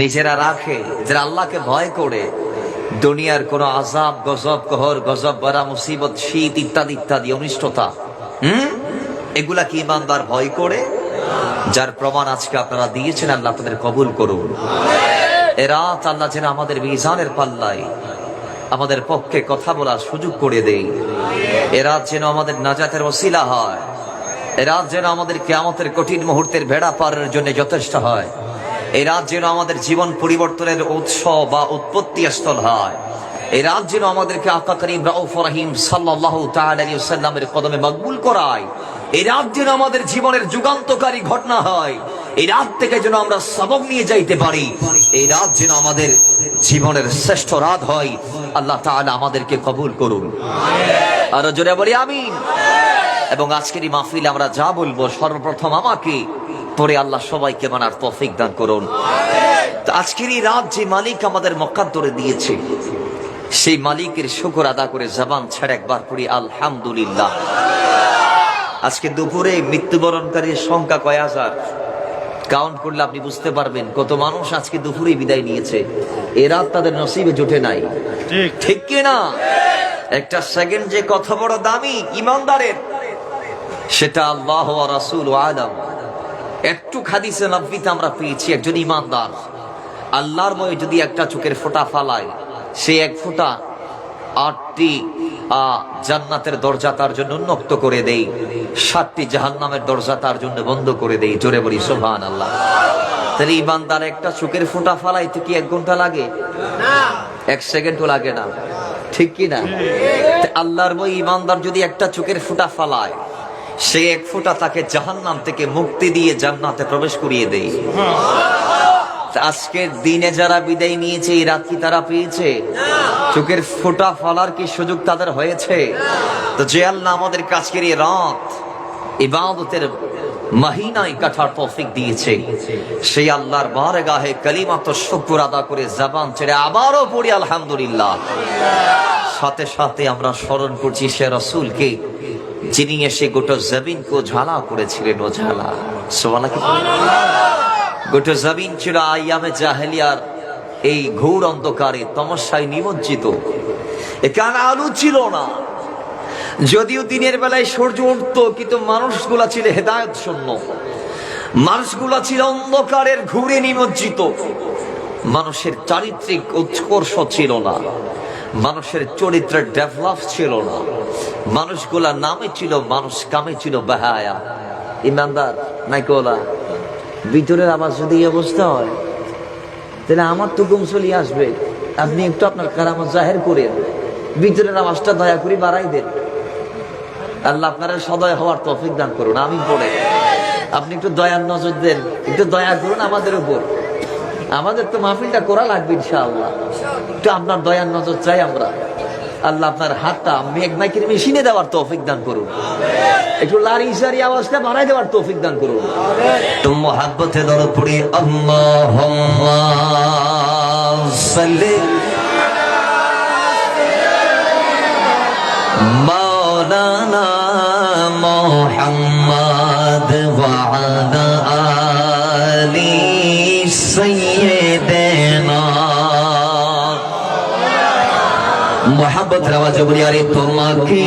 নিজেরা রাখে, যারা আল্লাহকে ভয় করে দুনিয়ার কোন আযাব, গজব, कहर, গজব, বারা, মুসিবত, শীত ইত্যাদি ইত্যাদি অনিষ্টতা, এগুলা কি ইমানদার ভয় করে? যার প্রমাণ আজকে আপনারা দিয়েছেন, আল্লাহ আপনাদের কবুল করুন। এরা আল্লাহ যেন আমাদের মিজানের পাল্লায় আমাদের পক্ষে কথা বলার সুযোগ করে দেয়। এরা যেন আমাদের নাজাতের ওসিলা হয়। এরা যেন আমাদের কিয়ামতের কঠিন মুহূর্তের ভেড়া পারের জন্য যথেষ্ট হয়। এই রাত যেন আমাদের জীবন পরিবর্তনের উৎস বা উৎপত্তি স্থল হয়। এই রাত যেন আমাদেরকে আকা করিম রাউফ রহিম সাল্লাল্লাহু তাআলা আলাইহি ওয়াসাল্লামের কদমে মকবুল করায়। এই রাত যেন আমাদের জীবনের যুগান্তকারী ঘটনা হয়। এই রাত থেকে যেন আমরা সবক নিয়ে যাইতে পারি। এই রাত যেন আমাদের জীবনের শ্রেষ্ঠ রাত হয়। আল্লাহ তাআলা আমাদেরকে কবুল করুন, আর জোরে বলি আমিন। এবং আজকের এই মাহফিলে আমরা যা বলবো, সর্বপ্রথম আমাকে, পরে আল্লাহ সবাইকে মানার তৌফিক দান করুন। আজকের এই রাত যে মালিক আমাদের মক্কান্তরে দিয়েছে, সেই মালিকের শুকর আদা করে জবান ছেড়ে একবার পড়ি আলহামদুলিল্লাহ। আজকে দুপুরে মৃত্যুবরণকারীর সংখ্যা কয় হাজার, কাউন্ট করলে আপনি বুঝতে পারবেন কত মানুষ আজকে দুপুরে বিদায় নিয়েছে। এ রাত তাদের নসিবে জুটে নাই, ঠিক কি না? একটা সেকেন্ড যে কত বড় দামি ইমানদারের, সেটা আল্লাহ ওয়া রাসূল আলাম। একটু হাদিসে নববীতে আমরা পেয়েছি, একজন ইমানদার আল্লাহর ভয়ে যদি একটা চোখের ফোঁটা ফালায়, সে এক ফোঁটা 8টি জান্নাতের দরজা তার জন্য উন্মুক্ত করে দেই, 7টি জাহান্নামের দরজা তার জন্য বন্ধ করে দেই। জোরে বলি সুবহানাল্লাহ। তাহলে ইমানদার একটা চোখের ফোঁটা ফালাইতে কি 1 ঘন্টা লাগে? না, 1 সেকেন্ডও লাগে না, ঠিক কি না? আল্লাহর ভয়ে ইমানদার যদি একটা চোখের ফোঁটা ফালায়, সে 1 ফোঁটা তাকে জাহান্নাম থেকে মুক্তি দিয়ে জান্নাতে প্রবেশ করিয়ে দেয়। আজকের দিনে যারা বিদায় নিয়েছে, এই রাত কি তারা পেয়েছে? চোখের ফোঁটা ফলার কি সুযোগ তাদের হয়েছে? তো যে আল্লাহ আমাদের আজকের এই রাত ইবাদতের মহিনায় কাটার তৌফিক দিয়েছে, সেই আল্লাহর বারগাহে কালিমাত শুকর আদা করে জবান ছেড়ে আবারও পড়ি আলহামদুলিল্লাহ। সাথে সাথে আমরা স্মরণ করছি সে রাসূলকে, যিনি এসে গোটা জমিনকে ঝালা করেছিলেন। ও ঝালা গোটা জমিন ছিল আইয়ামে জাহেলিয়ার এই ঘোর অন্ধকারে তমস্যায় নিমজ্জিত। এখানে আলো ছিল না, যদিও দিনের বেলায় সূর্য উঠতো, কিন্তু মানুষগুলা ছিল হেদায়েত শূন্য, মানুষগুলা ছিল অন্ধকারের ঘুরে নিমজ্জিত। মানুষের চারিত্রিক উৎকর্ষ ছিল না, মানুষের চরিত্রের ডেভেলপ ছিল না, মানুষগুলা নামে ছিল মানুষ, কামে ছিল বেহায়া। ইমানদার নাইকোলা ভিতরের আওয়াজ যদি এই অবস্থা হয়, তাহলে আমার তো গুম চলে আসবে। আপনি একটু আপনার কারামত জাহের করেন, ভিতরের আওয়াজটা দয়া করে বাড়াই দেন। আল্লাহ আপনারা সদয় হওয়ার তৌফিক দান করুন, আমি পড়ে। আপনি একটু দয়ার নজর দেন, একটু দয়া করুন আমাদের উপর। আমাদের তো মাহফিলটা করা লাগবে ইনশাআল্লাহ, একটু আপনার দয়ার নজর চাই আমরা। আল্লাহ আপনার হাতটা মাইকের মেশিনে দেওয়ার তৌফিক দান করুন, একটু লারি সারি আওয়াজটা বাড়াই দেওয়ার তৌফিক দান করুন। তো মুহাব্বতে দরুদ পড়ি আল্লাহুম্মা সাল্লি মাওলানা মুহাম্মদ ওয়া আলা আলি সাইয়্যিদিনা। মোহাম্মত রাওয়াজ বলি, আরে তোমাকে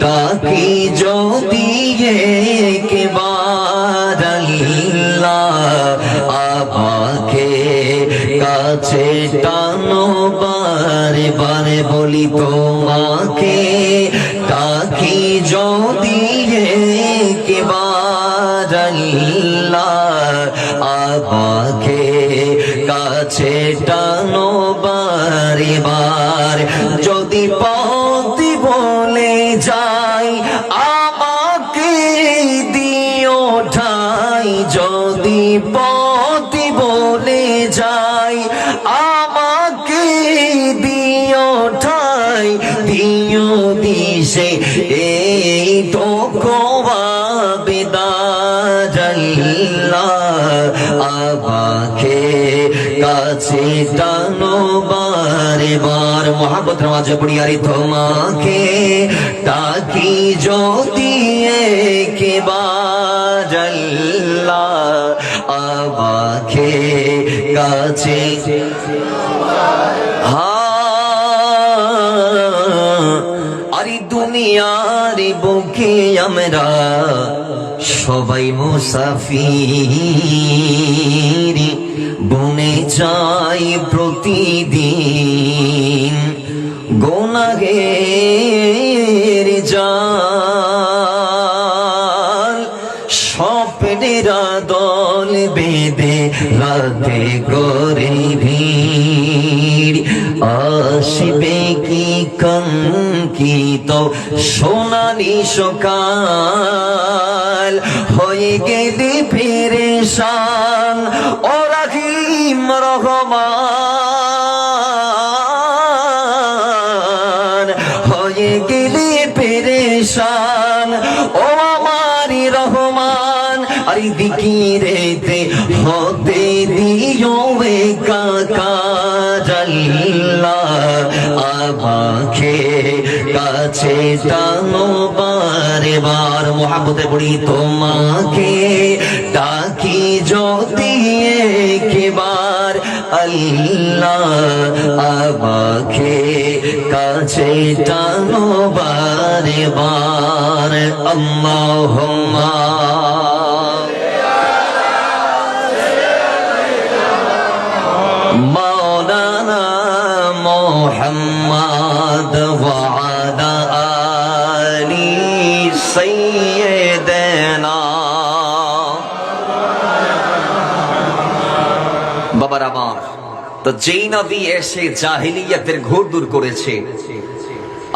ডাকি যদি একবার আল্লাহ, আমাকে কাছে টানো বারে বারে। বলি তোমাকে ডাকি যদি একবার আল্লাহ, আমাকে কাছে টানো বারে বার। যদি পথ বলে যাই আমাকে দিও ঠাই, যদি পথ বলে যাই আমাকে দিও ঠাই, দিও দিশে এই টোকোয়া বেদার আল্লাহ, আমাকে কাছে টানো বারে বার। মোহাম্মত নামাজ পড়ি, আরে তোমাকে ডাকি যদি একবার আল্লাহ, আমাকে কাছে আরে দুনিয়ার বুকে আমরা সবাই মুসাফির, বনে যাই প্রতিদিন গুনাহের জাল, স্বপ্নের দল বেঁধে রাতে করে ভিড়, আসবে কি কাঙ্ক্ষিত সোনালি সকাল, হয়ে গেলে পেরেশান ও রহিম রহমান, হয়ে গেলে পেরেশান ও আমারি রহমান, আরে দিকিরেতে হতে দিও কাকা জাল্লাহ, আমাকে কাছে টানো বারে বার, মোহাব্বতে পড়ি তোমাকে ডাকি যদি একবার আল্লাহ, আমাকে কাছে টানো বারে বার, আল্লাহুম্মা মাওলানা মুহাম্মদ ওয়া আলা আলি সাইয়্যিদিনা। বাবার আমার, তো যেই নবী এসে জাহিলিয়াতের ঘোর দূর করেছে,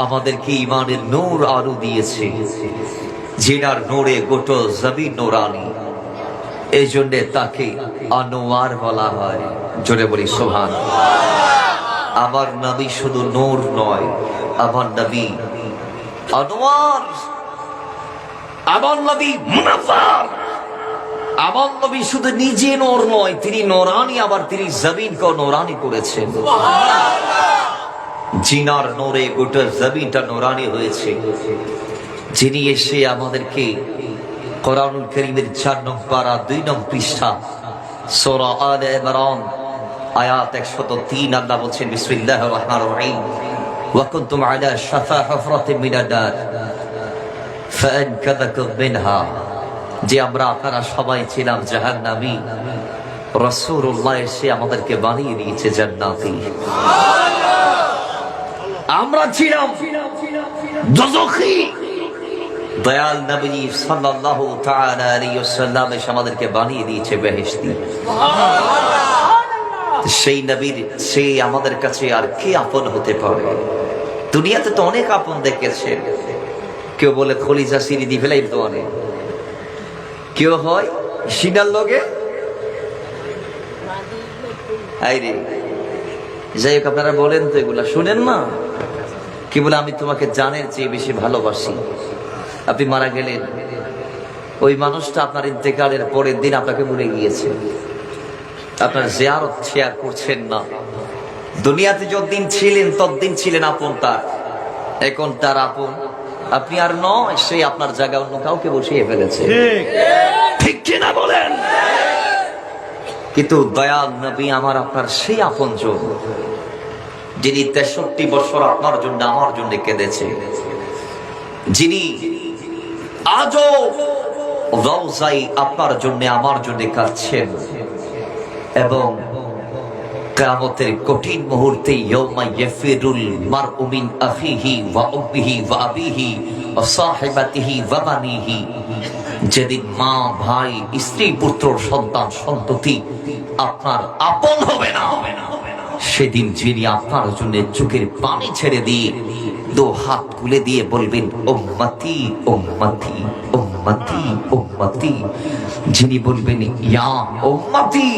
আমাদেরকে ইমানের নূর আরো দিয়েছে, জিনার নূরে গোটা জমিন নূরানি, এই জন্য তাকে আনোয়ার বলা হয়। জোরে বলি সুবহানাল্লাহ। আমার নবী শুধু নূর নয়, আমার নবী আনোয়ার, আমার নবী মুনাফফার, আমার নবী শুধু নিজে নূর নয়, তিনি নূরানি, আবার তিনি জমিনকে নূরানি করেছেন। জিনার নূরে গোটা জমিনটা নূরানি হয়েছে। যিনি এসে আমাদেরকে কোরআনুল কারীমের 4 নং পারা 2 নং পৃষ্ঠা সূরা আলে ইমরান আয়াত 103 আল্লাহ বলছেন, বিসমিল্লাহির রহমানির রহিম, ওয়া কুনতুম আলা শাফা হুফরাতিন মিনান নার ফাআনকাযাকুম মিনহা, যে আমরা আপনারা সবাই ছিলাম জাহান্নামী, রাসূলুল্লাহ এসে আমাদেরকে বানিয়ে দিয়েছে জান্নাতি। আমরা ছিলাম দোজখী, দয়াল নবী সাল্লাল্লাহু তাআলা আলাইহি ওয়াসাল্লাম এসে আমাদেরকে বানিয়ে দিয়েছে বেহেশতি। সেই নবীর, সেই আমাদের কাছে আর কি আপন হতে পারে? দুনিয়াতে তো অনেক আপন দেখেছে, কেউ বলে খলিজা সিরিদি ফেলাই তো অনেক, কেউ হয় সিনার লগে আইরে। যাই হোক, আপনারা বলেন তো এগুলা শুনেন না, কি বলে আমি তোমাকে জানের চেয়ে বেশি ভালোবাসি। আপনি মারা গেলেন, ওই মানুষটা আপনার ইন্তেকালের পরের দিন আপনাকে ভুলে গিয়েছে, আপনার জিয়ারত শেয়ার করছেন না। দুনিয়াতে যতদিন ছিলেন ততদিন ছিলেন আপন তার, এখন তার আপন আপনি আর নয়, সে আপনার জায়গায় অন্য কাউকে বসিয়ে ফেলেছে। ঠিক কিনা বলেন? কিন্তু দয়াল নবী আমার আপনার সেই আপনজন, যিনি 63 বছর আপনার জন্য আমার জন্য কেঁদেছে, যিনি আজও রওজায় আপনার জন্য আমার জন্য কাঁদছেন, এবং কিয়ামতের কঠিন মুহূর্তে ইয়াউমা ইয়াফিরুল মারউ মিন আখিহি ওয়া উম্মিহি ওয়া আবিহি ওয়া সাহিবাতিহি ওয়া বানিহি, যেদিন মা, ভাই, স্ত্রী, পুত্র, সন্তান, সন্ততি আপনার আপন হবে না, সেদিন যিনি আপনার জন্য চোখের পানি ছেড়ে দিয়ে 2 হাত তুলে দিয়ে বলবেন উম্মতি উম্মতি উম্মতি উম্মতি, যিনি বলবেন ইয়া উম্মতি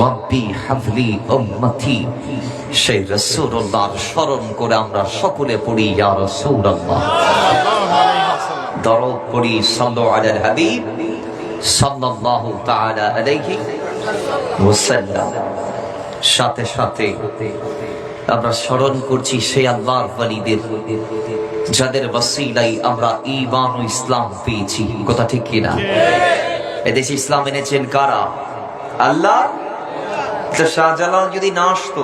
রব্বি হাবলি উম্মতি, সেই রাসূলুল্লাহর স্মরণ করে আমরা সকলে পড়ি ইয়া রাসূলুল্লাহ, দরুদ পড়ি সাল্লু আলাল হাবিব সাল্লাল্লাহু তাআলা আলাইহি ওয়াসাল্লাম। সাথে সাথে আমরা স্মরণ করছি সেই আল্লাহর ওয়ালিদের, যাদের ওসিলায় আমরা ঈমান ও ইসলাম পেয়েছি। কথা ঠিক কিনা? এদেশে ইসলাম এনেছেন কারা? আল্লাহ। শাহজালাল যদি না আসতো,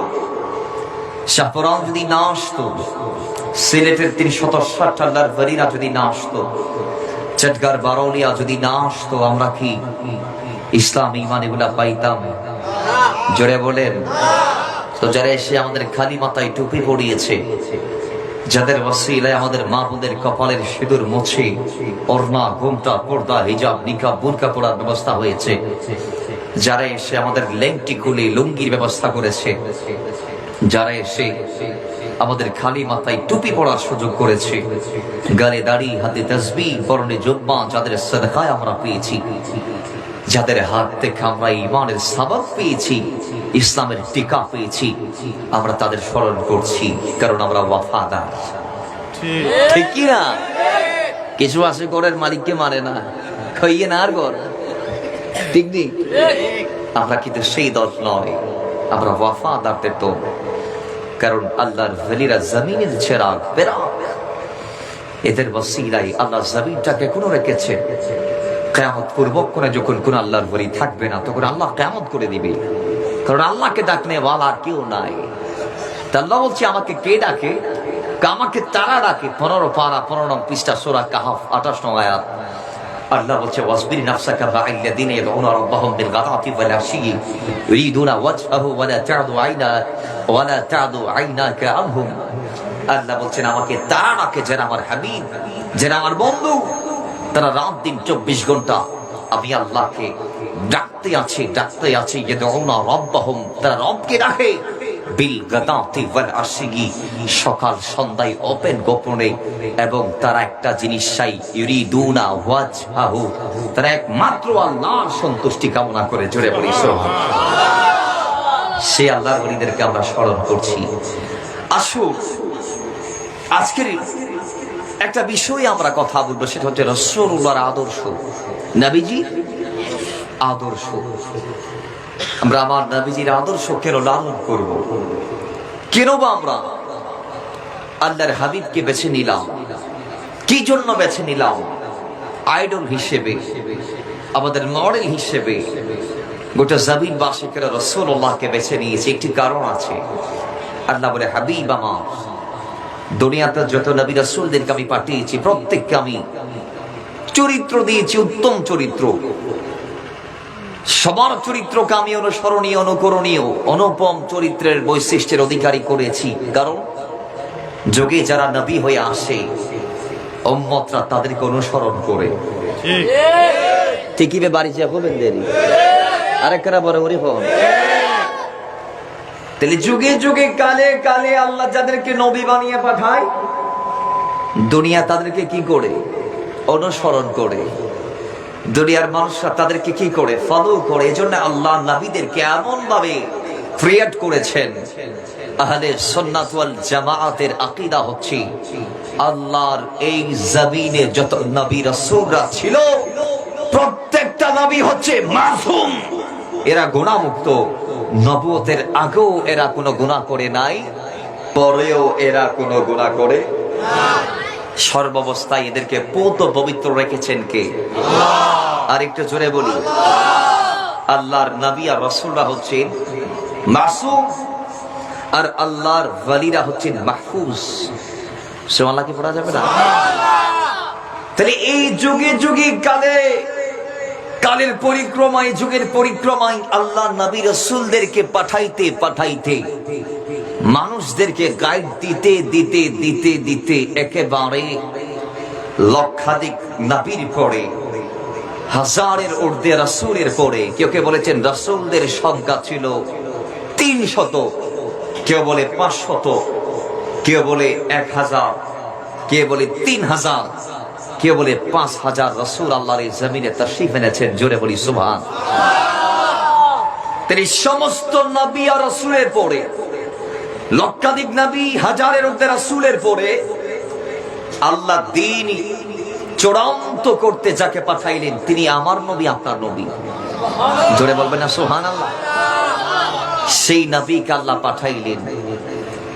শাহপরান যদি না আসতো, সিলেটের 360 আল্লাহর ওলিরা যদি না আসতো, চটগার বারৌলিয়া যদি না আসতো, আমরা কি ইসলাম ঈমান এগুলা পাইতাম? জোরে বলেন। তো যারা এসে আমাদের খালি মাথায় টুপি পরিয়েছে, যাদের ওসিলায় আমাদের মা বোনদের কপালের সিঁদুর মুছে ওড়না, ঘোমটা, পর্দা, হিজাব, নিকাব, বুরকা পরার ব্যবস্থা হয়েছে, যারা এসে আমাদের লেংটি খুলে লুঙ্গির ব্যবস্থা করেছে, যারা এসে আমাদের খালি মাথায় টুপি পড়ার সুযোগ করেছে, গালে দাড়ি, হাতে তাসবিহ, পরনে জুব্বা, যাদের সাদকায় আমরা পেয়েছি, যাদের হাত থেকে আমরা ঈমানের সাবাব পেয়েছি, ইসলামের টিকা পেয়েছি, আমরা তাদের স্মরণ করছি, কারণ আমরা ওয়াফাদার। ঠিক কি না? কিছু আছে ঘরের মালিককে মানে না, খাইয়ে না আর ঘর, ঠিক নেই। আমরা কিন্তু সেই দল নয়, আমরা ওয়াফাদারদের তো। কারণ আল্লাহর ওলিরা জমিনের চেরাগ, পেরাক, এদের ওসিলায় আল্লাহ জমিনটাকে কোন রেখেছে। কিয়ামত পূর্বক করে যখন কোন আল্লাহর ওলি থাকবে না, তখন আল্লাহ কিয়ামত করে দিবে, কারণ আল্লাহকে ডাকনে ওয়ালা আর কেউ নাই। তা আল্লাহ বলছে আমাকে কে ডাকে? আমাকে তারা ডাকে। 15 পারা 15 পৃষ্ঠা সূরা কাহফ 28 আয়াত। আল্লাহ বলছে ওয়াসবির নাফসাকা মা'আল্লাযীনা ইয়াদউনা রাব্বাহুম বিল গাদাতি ওয়াল আশি ইউরিদুনা ওয়াজহাহু ওয়া লা তা'দু আইনাকা আনহুম। আল্লাহ বলছেন আমাকে তারা ডাকে যারা আমার হাবিব, যারা আমার বন্ধু, তারা রাত দিন 24 ঘন্টা আমি আল্লাহকে ডাকতে আছে ইয়াদউনা রাব্বাহুম, তারা রবকে ডাকে বিল গাদাতি ওয়াল আশি, সকাল সন্ধ্যায় ওপেন গোপনে, এবং তারা একটা জিনিস চাই, ইউরিদুনা ওয়াজহাহু, তারা একমাত্র আল্লাহর সন্তুষ্টি কামনা করে। জোরে বলি সুবহানাল্লাহ। সেই আল্লাহর ওলিদেরকে আমরা স্মরণ করছি। আসুন আজকের একটা বিষয়ে আমরা কথা বলবো, সেটা হচ্ছে রাসূলুল্লাহর আদর্শ, নবীজির আদর্শ। আমরা আমার নবীজির আদর্শ কেন লালন করব? কেন বা আমরা আল্লাহর হাবিবকে বেছে নিলাম? কি জন্য বেছে নিলাম? আইডল হিসেবে, আমাদের মডেল হিসেবে গোটা জমিনবাসীকে রাসূলুল্লাহকে বেছে নিয়েছে। একটি কারণ আছে। আল্লাহ বলে হাবিব আমার, দুনিয়াতে যত নবী রাসূলদেরকে আমি পাঠিয়েছি প্রত্যেককে আমি চরিত্র দিয়েছি, উত্তম চরিত্র। সবার চরিত্রকে আমি অনুসরণীয়, অনুকরণীয়, অনুপম চরিত্রের বৈশিষ্ট্যের অধিকারী করেছি। কারণ যুগে যারা নবী হয়ে আসে, উম্মতরা তাদেরকে অনুসরণ করে। ঠিকই বে বাড়ি যা হবেন দেরি আরেকরা বড় বড় হন। তাহলে যুগে যুগে, কালে কালে আল্লাহ যাদেরকে নবী বানিয়ে পাঠায়, দুনিয়া তাদেরকে কি করে? অনুসরণ করে। দুনিয়ার মানুষরা তাদেরকে কি করে? ফলো করে। এজন্য আল্লাহ নবীদেরকে এমন ভাবে ক্রিয়েট করেছেন। আহলে সুন্নাত ওয়াল জামাআতের আকীদা হচ্ছে আল্লাহর এই জমিনে যত নবী রাসূলরা ছিল, প্রত্যেকটা নবী হচ্ছে মাসুম, এরা গুনাহমুক্ত। নবুয়তের আগেও এরা কোনো গুনাহ করে নাই, পরেও এরা কোনো গুনাহ করে না। সর্বাবস্থায় এদেরকে পূত পবিত্র রেখেছেন কে? আল্লাহ। আর একটু জোরে বলি, আল্লাহর নবী আর রাসূলরা হচ্ছেন মাসুম, আর আল্লাহর ওলিরা হচ্ছেন মাহফুজ। সুবহানাল্লাহ কি পড়া যাবে না? তাহলে এই যুগে যুগে কালের পরিক্রমায়, যুগের পরিক্রমায় আল্লাহ নবী রাসূলদেরকে পাঠাইতে পাঠাইতে, মানুষদেরকে গাইড দিতে দিতে দিতে দিতে একেবারে লক্ষাধিক নবীর পরে, হাজারের ঊর্ধ্বে রাসূলের পরে, কেউ কেউ বলেছেন রাসূলদের সংখ্যা ছিল 300, কেউ বলে 500, কেউ বলে 1000, কেউ বলে 3000, কেউ বলে 5000 রাসূল আল্লাহর এই জমিনে তাশরীফ এনেছেন। জোরে বলি সুবহানাল্লাহ। তিনি সমস্ত নবী আর রাসূলের পরে, লক্ষাধিক নবী, হাজারের ঊর্ধ্বে রাসূলের পরে আল্লাহ দ্বীন চূড়ান্ত করতে যাকে পাঠাইলেন, তিনি আমার নবী, আপনার নবী। জোরে বলবেন না সুবহানাল্লাহ। সেই নবীকে আল্লাহ পাঠাইলেন।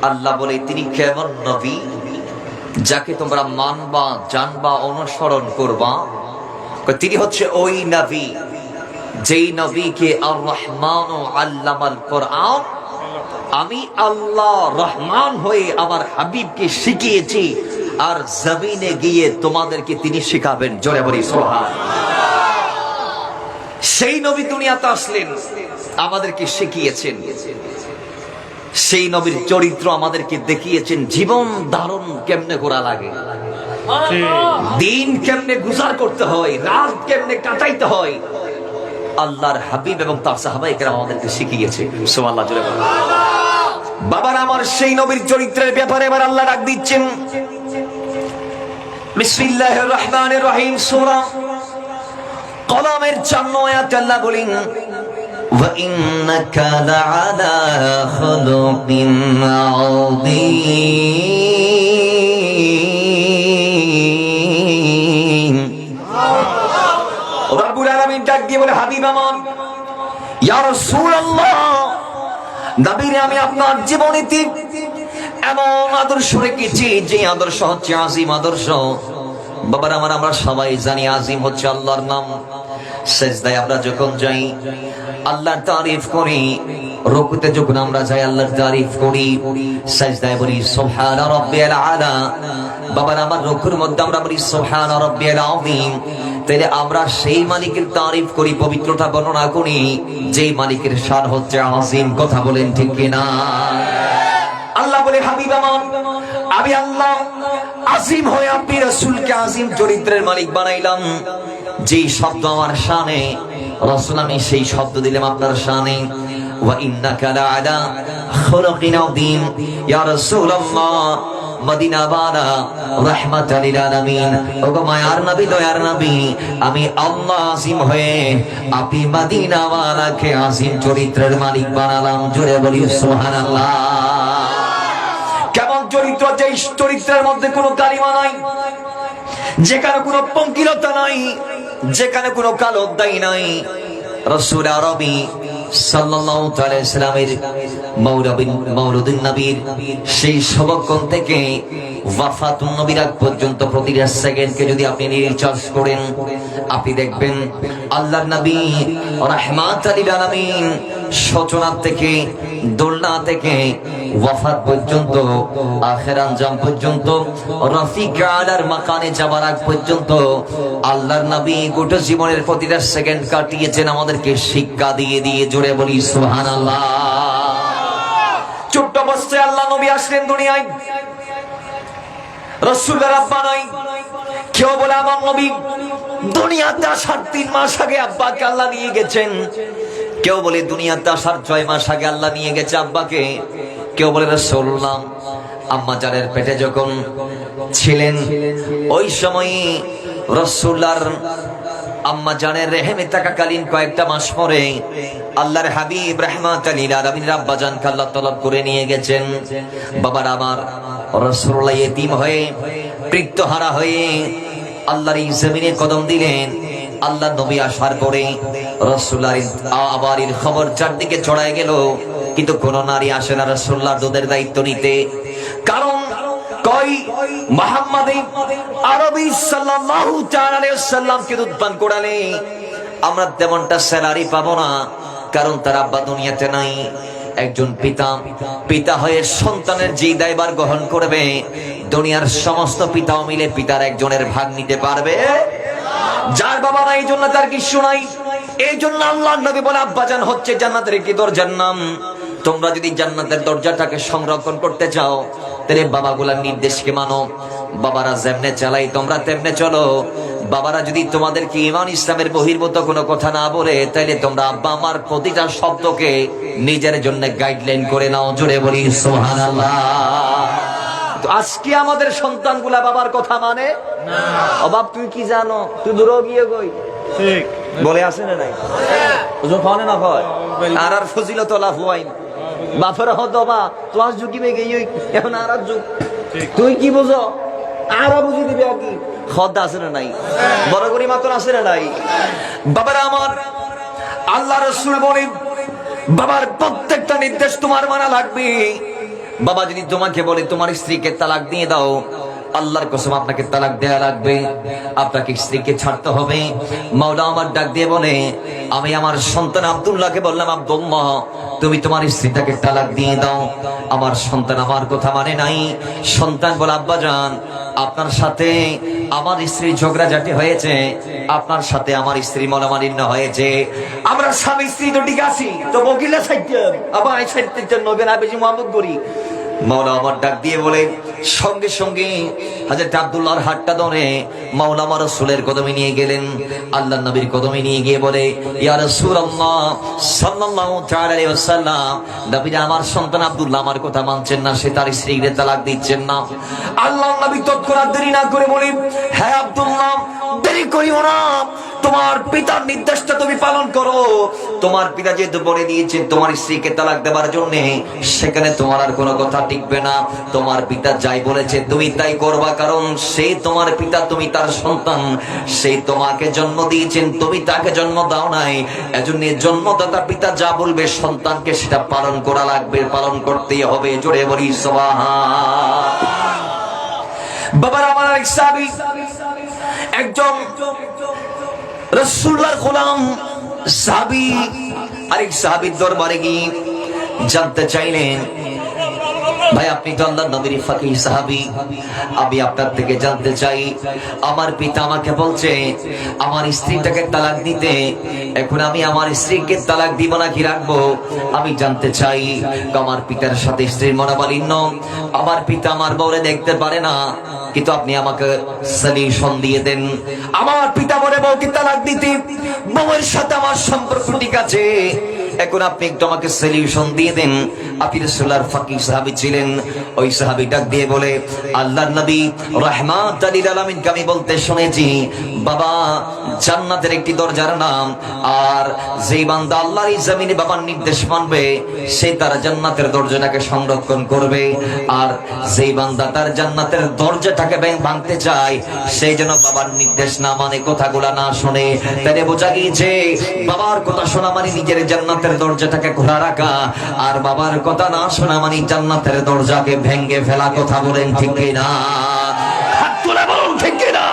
আল্লাহ বলে তিনি কেমন নবী? যাকে তোমরা মানবা, জানবা, অনুসরণ করবা। তিনি হচ্ছে ওই নবী যেই নবীকে আর রহমান আল্লামাল কোরআন, আমি আল্লাহ রহমান হয়ে আমার হাবিবকে শিখিয়েছি, আর জমিনে গিয়ে তোমাদেরকে তিনি শিখাবেন। জোরে বলি সুবহানাল্লাহ। সেই নবী দুনিয়াতে আসলেন, আমাদেরকে শিখিয়েছেন, সেই নবীর চরিত্র আমাদেরকে দেখিয়েছেন, জীবন ধারণ কেমনে করা লাগে, দিন কেমনে গুজার করতে হয়, রাত কেমনে কাটাইতে হয়, আল্লাহর হাবিব এবং তার সাহাবায়ে কেরাম আমাদেরকে শিখিয়েছে। সুবহানাল্লাহ জোরে বলেন। বাবার আমার সেই নবীর চরিত্রের ব্যাপারে এবার আল্লাহ ডাক দিচ্ছেন। বিসমিল্লাহির রহমানির রহিম, সূরা কলমের 54 আয়াতে আল্লাহ বলেন, ওয়া ইন্নাকা লাআলা খুলুকিন আযীম। রব্বুল আলামিন ডাক দিয়ে বলে, হাবিব আমার, ইয়া রাসূলুল্লাহ, নবীরে আমি আপনার জীবনীতে এমন আদর্শ রেখেছি যে আদর্শ হচ্ছে আজিম আদর্শ। বাবার আমার, আমরা সবাই জানি আজিম হচ্ছে আল্লাহর নাম। সেজদায় আমরা যখন যাই আল্লাহর তারিফ করি, রুকুতে যখন আমরা যাই আল্লাহর তারিফ করি, সেজদায় বলি সুবহানা রাব্বিয়াল আলা। বাবার আমার, রুকুর মধ্যে আমরা বলি সুবহানা রাব্বিয়াল আযীম। তাহলে আমরা সেই মালিকের তারিফ করি, পবিত্রতা বর্ণনা করি, যেই মালিকের শান হচ্ছে আজিম। কথা বলেন ঠিক কিনা? আল্লাহ বলে, হাবিব আমার, আমি আল্লাহ আজিম হয়ে আপনি রাসূলকে আজিম চরিত্রের মালিক বানাইলাম। যেই শব্দ আমার শানে, রাসূল আমি সেই শব্দ দিলাম আপনার শানে। ওয়া ইন্নাকা লাআলা খুলুকিন আযীম। ইয়া রাসূলুল্লাহ, মদিনা বালা রাহমাতাল লিল আলামিন, ওগো মায়ার নবী, দয়ার নবী, আমি আল্লাহ আজিম হয়ে আপনি মদিনা ওয়ালাকে আজিম চরিত্রের মালিক বানালাম। জোরে বলি সুবহানাল্লাহ। কেমন চরিত্র? যে চরিত্রের মধ্যে কোনো কালিমা নাই, যেখানে কোনো পঙ্কিলতা নাই, যেখানে কোনো কালো অধ্যায় নাই। রাসূল আরবি সাল্লাল্লাহু তাআলা ইসলামের মাউলুদুন নবীর সেই সবক্ষণ থেকে ওয়াফাতুন নবীর আগ পর্যন্ত প্রতিটা সেকেন্ডকে যদি আপনি রিচার্জ করেন, আপনি দেখবেন আল্লাহর নবী রাহমাতুল লিল আলামিন সূচনা থেকে, দোলনা থেকে ওয়াফাত পর্যন্ত, আখির আঞ্জাম পর্যন্ত, রফিক আলার মাকানে যাবার আগ পর্যন্ত আল্লাহর নবী গোটা জীবনের প্রতিটা সেকেন্ড কাটিয়েছেন আমাদেরকে শিক্ষা দিয়ে দিয়ে। জোরে বলি সুবহানাল্লাহ। ছোট্ট অবস্থায় আল্লাহ নবী আসলেন দুনিয়ায়, রাসূলের আব্বা নাই। কেউ বলে আমার নবী দুনিয়াতে আসার 3 মাস আগে আব্বাকে আল্লাহ নিয়ে গেছেন। কেউ বলে দুনিয়াতে আসার 6 মাস আগে আল্লাহ নিয়ে গেছে আব্বাকে। কেউ বলে রাসূলুল্লাহ আম্মা জানের পেটে যখন ছিলেন ওই সময় রাসূলুল্লাহর আম্মা জানের রেহেমে থাকাকালীন কয়েকটা মাস পরে আল্লাহর হাবিব রাহমাতুল লিল আলামিন আব্বা জানকে আল্লাহ তলব করে নিয়ে গেছেন। বাবার আমার, রাসূলুল্লাহ ইতিম হয়ে, পিতৃহারা হয়ে আল্লাহর এই জমিনে কদম দিলেন। আল্লাহ নবী আসার পরে রাসূলুল্লাহর আবারির খবর চারদিকে ছড়ায় গেল, কিন্তু কোন নারী আসে না রাসূলুল্লাহর দুধের দায়িত্ব নিতে। কারণ কই মুহাম্মদ আরবি সাল্লাল্লাহু তাআলা আলাইহি ওয়াসাল্লামকে দুধ পান করালে আমরা তেমনটা স্যালারি পাবো না, কারণ তার আব্বা দুনিয়াতে নাই। একজন পিতা হয়ে সন্তানের যে দায়ভার গ্রহণ করবে, দুনিয়ার সমস্ত পিতাও মিলে পিতার একজনের ভাগ নিতে পারবে? যার বাবা নাই, এই জন্য তার কিছু নাই। এই জন্য আল্লাহর নবী বলে, আব্বাজান হচ্ছে জান্নাতের কি দরজার নাম। তোমরা যদি জান্নাতের দরজাটাকে সংরক্ষণ করতে চাও, তাহলে বাবাগুলার নির্দেশকে মানো। বাবারা যেমনে চালাই তোমরা তেমনে চলো। বাবারা যদি তোমাদেরকে ঈমান ইসলামের বহির্ভূত কোনো কথা না বলে, তাহলে তোমরা আব্বা আমার প্রতিটা শব্দকে নিজের জন্য গাইডলাইন করে নাও। জোরে বলি সুবহানাল্লাহ। তো আজকে আমাদের সন্তানগুলা বাবার কথা মানে না। অবাব তুই কি জানো, তুই দূর গিয়ে গই ঠিক বলে আসে না নাই ওজন খাওয়ানে না হয় আর ফজিলত লাভ হওয়াই বাপের হতবা ক্লাস ঝুঁকিবে গিয়ে এখন আর যুগ তুই কি বুঝো আর বুঝি দিবে আর কি খদ আছে না নাই, বড় করি মাত্র আছে না নাই। বাবার আমার, আল্লাহ রাসূল বলেন বাবার প্রত্যেকটা নির্দেশ তোমার মানা লাগবে। বাবা যদি তোমাকে বলে তোমার স্ত্রীকে তালাক দিয়ে দাও, আল্লাহর কসম আপনাকে তালাক দেয়া লাগবে, আপনাকে স্ত্রীকে ছাড়তে হবে। মাওলা আমার ডাক দিয়ে বলে, আমি আমার সন্তান আব্দুল্লাহকে বললাম, আব্দুল্লাহ তুমি তোমার স্ত্রীটাকে তালাক দিয়ে দাও। আমার সন্তান আমার কথা মানে নাই। সন্তান বলে, আব্বাজান আপনার সাথে আমার স্ত্রী ঝগড়াঝাটি হয়েছে, আপনার সাথে আমার স্ত্রী মনোমালিন্য হয়েছে, আমরা স্বামী স্ত্রী তো ঠিক আছি, তো বকিলা সাইতে আবার এই সাইতে নবেন বেশি মোহাম্মদ করি। মাওলা আমার ডাক দিয়ে বলে, সঙ্গে সঙ্গে হযরত আব্দুল্লাহর হাতটা ধরে মাওলা আমার রাসূলের কদমে নিয়ে গেলেন। আল্লাহর নবীর কদমে নিয়ে গিয়ে বলে, ইয়া রাসূলুল্লাহ সাল্লাল্লাহু তাআলা আলাইহি ওয়াসাল্লাম, নবী আমার সন্তান আব্দুল্লাহ আমার কথা মানছেন না, সে তার স্ত্রীকে তালাক দিচ্ছেন না। আল্লাহর নবী তৎক্ষণাৎ দেরি না করে বলেন, হ্যাঁ আব্দুল্লাহ দেরি করিও না, তোমার পিতার নির্দেশটা তুমি পালন করো। তোমার পিতা যেহেতু বলে দিয়েছে তোমার স্ত্রীকে তালাক দেওয়ার জন্য, সেখানে তোমার আর কোনো কথা টিকবে না। তোমার পিতা যাই বলেছে তুমি তাই করবা, কারণ সে তোমার পিতা, তুমি তার সন্তান। সে তোমাকে জন্ম দিয়েছেন, তুমি তাকে জন্ম দাও নাই। এজন্য জন্মদাতা পিতা যা বলবে সন্তানকে সেটা পালন করা লাগবে, পালন করতেই হবে। জোরে বলি সুবহান। বাবার আমার এক সাহাবী, একজন রাসূলুল্লাহর গোলাম সাহাবী আরেক সাহাবীর দরবারে গিয়ে জানতে চাইলেন, ভাই আপনি তো আল্লাহর নবীর ফাকিহ সাহাবী, আমি আপনার থেকে জানতে চাই, আমার পিতা আমাকে বলছে আমার স্ত্রীটাকে তালাক দিতে, এখন আমি আমার স্ত্রীকে তালাক দিব নাকি রাখবো, আমি জানতে চাই। আমার পিতার সাথে স্ত্রীর মনোমালিন্য, আমার পিতা আমার বউরে দেখতে পারে না, কিন্তু আপনি আমাকে সলিউশন দিয়ে দেন। আমার পিতা বলে বউকে তালাক দিতে, বউয়ের সাথে আমার সম্পর্ক ঠিক আছে, এখন আপনি একটু আমাকে সলিউশন দিয়ে দেন। আপনি রাসূলুল্লাহর ফাকিহ সাহাবী ছিলেন। ওই সাহাবী ডাক দিয়ে বলে, আল্লাহর নবী রাহমাতুল লিল আলামিন কে আমি বলতে শুনেছি, বাবা জান্নাতের একটি দরজার নাম, আর যেই বান্দা আল্লাহর এই জমিনে বাবার নির্দেশ মানবে, সে তার জান্নাতের দরজাটাকে সংরক্ষণ করবে। আর যেই বান্দা তার জান্নাতের দরজাটাকে ভাঙতে চায়, সেই যেন বাবার নির্দেশ না মানে, কথাগুলা না শুনে। তাহলে বোঝা গিয়েছে বাবার কথা শোনা মানে নিজের জান্নাতের দরজাটাকে খোলা রাখা, আর বাবার কথা না শোনা মানে জান্নাতের দরজাকে ভেঙে ফেলা। কথা বলেন ঠিক কিনা? হাত তুলে বলুন ঠিক কিনা?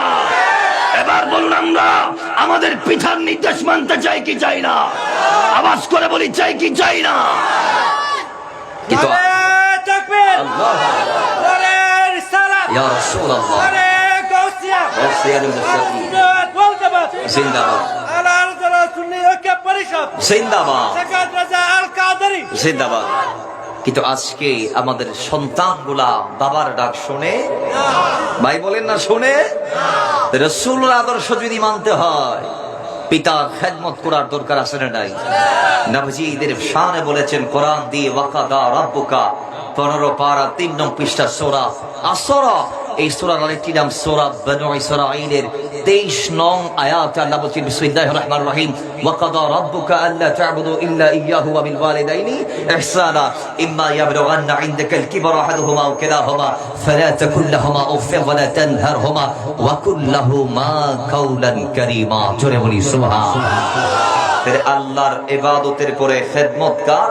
এবার বলুন, আমরা আমাদের পিতার নির্দেশ মানতে চাই কি চাই না? আওয়াজ করে বলি, চাই কি চাই না? কিন্তু ইয়া রাসূলুল্লাহ জিন্দাবাদ জিন্দাবাদ। কিন্তু আজকে আমাদের সন্তানগুলা বাবার ডাক শুনে, ভাই বলেন না শুনে। রাসূলের আদর্শ যদি মানতে হয়, পিতার খেদমত করার দরকার আছে না নাই? নবীজি এদের শানে বলেছেন কোরআন দিয়ে, ওয়াকাদা রাব্বুকা 15 পারা 3 নং পৃষ্ঠা সূরা আসরা। এই সূরার আরেকটি নাম সূরা বনু ইসরাঈলের 23 নং আয়াত। আল্লাহ বলেন বিসমিল্লাহির রহমানির রহিম, ওয়াকাদা রাব্বুকা আল্লা তা'বুদু ইল্লা ইয়্যাহু ওয়া বিল ওয়ালিদাইনি ইহসানা ইম্মা ইয়াবলুগান্না ইনদাকাল কিবরা আহাদুহুমা আও কিলাহুমা ফালা তাকুল লাহুমা উফফিন ওয়া লা তানহারহুমা ওয়া কুল লাহুমা কাওলান কারীমা। জোরে বলি সুবহান। আল্লাহর ইবাদতের পরে খেদমত কার?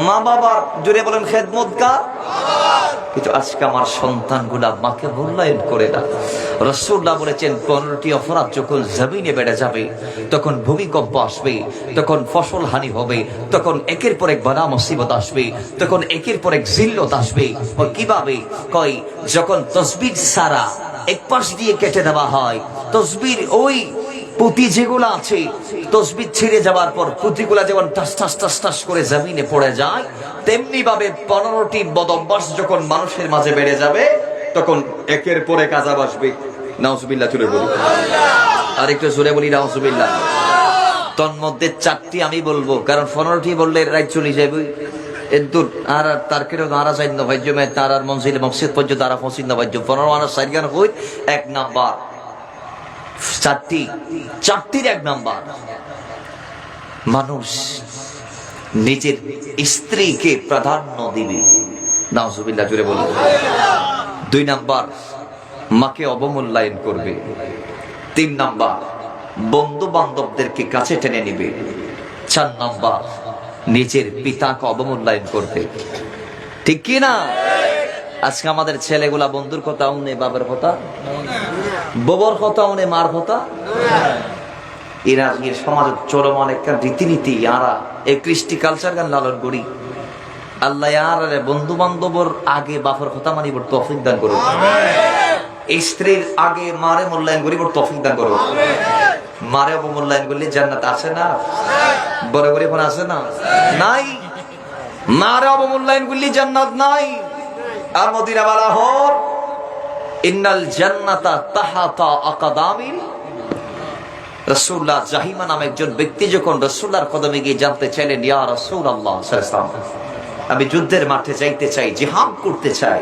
মা বাবার। জোরে বলেন খেদমত কার? কিন্তু আজকে আমার সন্তানগুলা মাকে মূল্যায়ন করে না। রাসূলুল্লাহ বলেছেন 15টি অপরাধ যখন জমিনে বেড়ে যাবে, তখন ভূমিকম্প আসবে, তখন ফসল হানি হবে, তখন একের পর এক বালা মুসিবত আসবে, তখন একের পর এক জিল্লত আসবে। কিভাবে? কয় যখন তাসবিহ সারা এক পাশ দিয়ে কেটে দেওয়া হয়, তাসবির ওই পুঁতি যেগুলো আছে, তাসবিহ ছিঁড়ে যাওয়ার পর পুঁতিগুলা যেমন টাস টাস টাস টাস করে জমিনে পড়ে যায়, তেমনি ভাবে 15টি বদঅভ্যাস যখন মানুষের মাঝে বেড়ে যাবে, তখন একের পর এক আযাব আসবে। নাউজুবিল্লাহ। জোরে বলি, আর একটু জোরে বলি নাউজুবিল্লাহ। তন্মধ্যে 4টি আমি বলবো, কারণ 15টি বললে রাত চলে যাবে। এদুর আর তার কেউ নারা যাই না ভাই, জমে তার আর মনজিল মসজিদ পর্যন্ত তারা পৌঁছিত না ভাই। 15 মাস সাইগান হই। 1 নাম্বার 4টির 1 নাম্বার, মানুষ নিজের স্ত্রীকে প্রাধান্য দিবে। নাউজুবিল্লাহ। জোরে বলি। 2 নাম্বার, মাকে অবমূল্যায়ন করবে। 3 নাম্বার, বন্ধু বান্ধবদেরকে কাছে টেনে নিবে। 4 নাম্বার, নিজের পিতাকে অবমূল্যায়ন করবে। ঠিক কি না? আজকে আমাদের ছেলেগুলা বন্ধুর কথা উনে, বাবার কথা, ববর কথা উনে, মার কথা। এরা সমাজের চরমান একটা রীতিনীতি, আরা এই কৃষ্টি কালচার গান লালন করি। আল্লাহ আর বন্ধু বান্ধবর আগে বাপর কথা মানিব তৌফিক দান করুন। স্ত্রীর আগে মারে মূল্যায়ন করিব তৌফিক দান করুন। মারে অবমূল্যায়ন করলে জান্নাত আছে না? বড় করে ফোন আছে না? নাই। মারে অবমূল্যায়ন করলে জান্নাত নাই। আর মদিনা বলা হর ইন্নাল জান্নাতা তাহাতা আকাদামিল রাসূলুল্লাহ। জাহিমা নামে একজন ব্যক্তি যখন রাসূলুল্লাহর কদমে গিয়ে জানতে চাইলেন, ইয়া রাসূলুল্লাহ সাল্লাল্লাহু আলাইহি ওয়াসাল্লাম, আমি যুদ্ধের মাঠে যাইতে চাই, জিহাদ করতে চাই।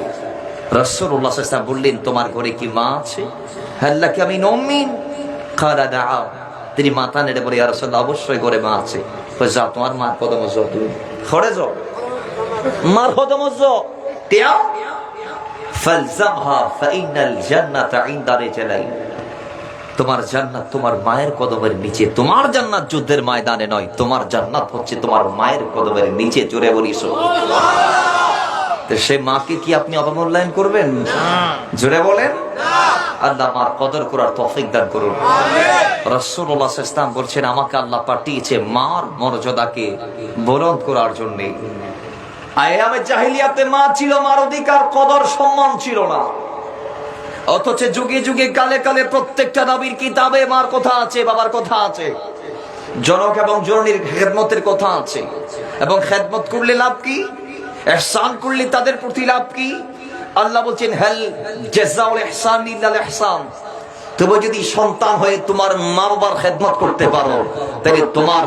রাসূলুল্লাহ সাল্লাল্লাহু আলাইহি ওয়াসাল্লাম বললেন, তোমার ঘরে কি মা আছে? হাল লাকা মিন উম্মিন? ক্বালা নাআম। তিনি মাথা নেড়ে বলে, ইয়া রাসূলুল্লাহ, অবশ্যই ঘরে মা আছে। কই যাও, তোমার মার কদমে যাও, তুমি ঘরে যাও, মার কদমে যাও, টিয়া ফালজামহা ফাইনাল জান্নাতা ইনদা রিজলাইন। তোমার জান্নাত তোমার মায়ের কদমের নিচে। তোমার জান্নাত যুদ্ধের ময়দানে নয়, তোমার জান্নাত হচ্ছে তোমার মায়ের কদমের নিচে। জোরে বলিস। সে মাকে কি আপনি অবমূল্যায়ন করবেন? জোরে বলেন। আল্লাহ মার কদর করার তৌফিক দান করুন। রাসূলুল্লাহ সাল্লাল্লাহু আলাইহি ওয়াসাল্লাম বলছেন, আমাকে আল্লাহ পাঠিয়েছে মার মর্যাদাকে বুলন্দ করার জন্য। আয়ামে জাহিলিয়াতে মা ছিল, মার অধিকার কদর সম্মান ছিল না। অথচ যুগে যুগে কালে কালে প্রত্যেকটা নবীর কিতাবে মার কথা আছে, বাবার কথা আছে, জনক এবং জননীর খেদমতের কথা আছে। এবং খেদমত করলে লাভ কি? ইহসান করলে তাদের প্রতি লাভ কি? আল্লাহ বলছেন, হাল জাযাউল ইহসান ইল্লাল ইহসান। তুমি যদি সন্তান হয়ে তোমার মা বাবার খেদমত করতে পারো, তাহলে তোমার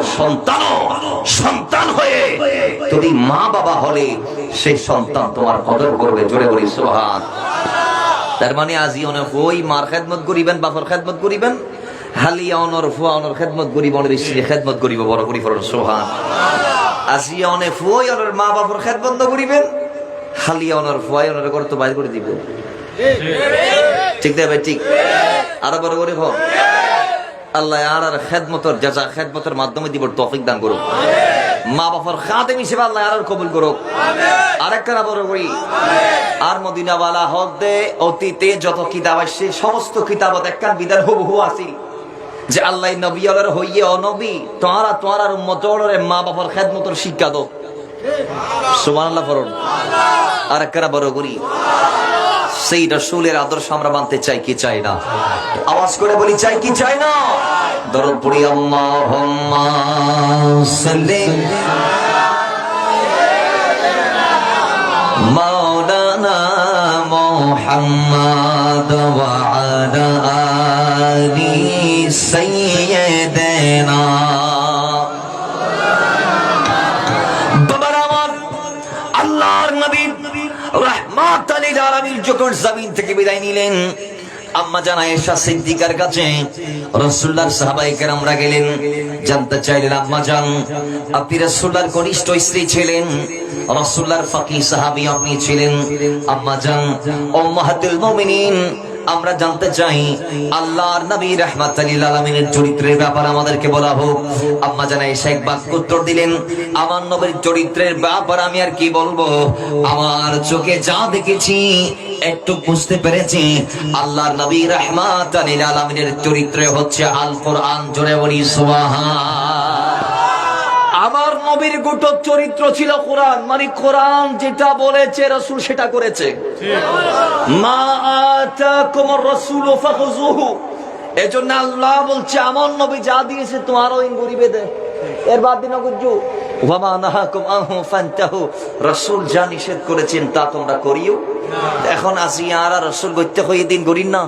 সন্তান হয়ে তুমি মা বাবা হলে সেই সন্তান তোমার কদর করবে। জোরে বলি সুবহান। তার মানে আজি অনেক ওই মার খেদমত করিবেন, বাবার খেদমত করিবেন, হালিয়া অনর ফুয়া অনর খেদমত করিব, অনের স্ত্রী খেদমত করিব। বড় করি ফরন সুবহান। আজি অনেক ফুয়া অনর মা বাবার খেদমত করিবেন, হালিয়া অনর ফুয়া অনর করে তো বাইর করে দিব। ঠিক দেবে? ঠিক। আরো বড় করে ফোন। আল্লাহ আর খেদমতর জাযা খেদমতের মাধ্যমে দিব তৌফিক দান করুক। মা বাবার খাদেম হিসেবে আল্লাহ আর কবুল করুক। আরেকটা বড় করি। আর মদিনা ওয়ালা হক দে অতীতে যত কিতাব আসছে সমস্ত কিতাবত একখান বিধান হুবহু আছিল যে আল্লাহ নবী আলার হইয়ে অনবী তোরা তোরার উম্মতরে মা বাবার খেদমতের শিক্ষা দাও। সুবহানাল্লাহ পড়ুন। আরেকটা বড় করি। সেই রাসূলের আদর্শ আমরা মানতে চাই কি চাই না? আওয়াজ করে বলি, চাই কি চাই না? দরুদ পড়ি, আল্লাহুম্মা সাল্লি মাওলানা মুহাম্মদ ওয়া আলা আলি সাইয়্যিদিনা। বাবার আমার আল্লাহর নবী রাহমাতুল লিল আলামিন যখন জমিন থেকে বিদায় নিলেন, আম্মা জান আয়েশা সিদ্দিকার কাছে রাসূলুল্লাহর সাহাবায়ে কেরামরা গেলেন, জানতে চাইলেন, আম্মা জান আপনি রাসূলুল্লাহর কনিষ্ঠ স্ত্রী ছিলেন, রাসূলুল্লাহর ফাকিহ সাহাবী আপনি ছিলেন। আম্মা জান উম্মাহাতুল মুমিনিন, আমরা জানতে চাই আল্লাহর নবী রাহমাতুল লিল আলামিনের চরিত্রের ব্যাপারে আমাদেরকে বলা হোক। আম্মা জান আয়েশা এক বাক্য উত্তর দিলেন, আমার নবীর চরিত্রের ব্যাপারে আমি আর কি বলবো? আমার চোখে যা দেখেছি একটু বুঝতে পেরেছি আল্লাহর নবী রাহমাতুল লিল আলামিনের চরিত্র হচ্ছে আল কোরআন। জোরে বলি সুবহান। আমার নবীর গোটা চরিত্র ছিল কোরআন, মানে কোরআন যেটা বলেছে রাসূল সেটা করেছে। মা আতাকুমুর রাসূলু ফাখুযুহু। এজন্য আল্লাহ বলছে আমার নবী যা দিয়েছে তোমারও ইন গরিবে দে, এর বাদ দিন গুজু। ওয়া মা নাহাকুম আনহু ফান্তাহু। রাসূল যা নিষেধ করেছেন তা তোমরা করিও। এখন আসিয়া আর রাসূল গইতে হয়ে দিন গরিন না,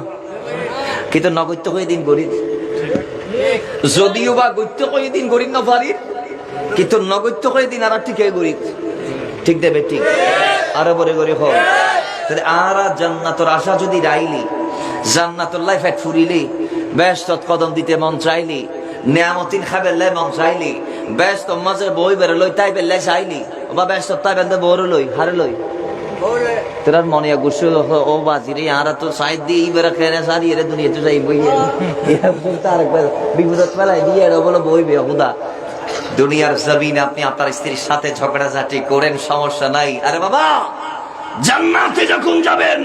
কিন্তু না গইতে হয়ে দিন গরিব। যদিও বা গইতে হয়ে দিন গরিব না পারি, কিন্তু নগত্য করে দিন আর ঠিক গরিব। ঠিক দেবে? ঠিক। আরো বড় গরিব হোক। তাহলে আর জান্নাতের আশা যদি রাইলি, জান্নাতুল লাইফ এক ফুরিলি, ব্যস্ত কদম দিতে মন চাইলি, নিয়ামতিন খাবে লে মন চাইলি, ব্যস্ত মাঝে বই বের লই তাই বেলে চাইলি, বা ব্যস্ত তাই বেঁধে বড় লই হারে লই তোর মনে গুসু ও বাজিরে আর তো সাইড দিয়ে বেড়া খেয়ে সারি এর দুনিয়া তো যাই বই তার বিপদত ফেলাই দিয়ে বলো বইবে হুদা। দুনিয়ার জমিন আপনি আপনার স্ত্রীর সাথে ঝগড়াঝাটি করেন, সমস্যা নাই। আরে বাবা, জান্নাতে যখন যাবেন,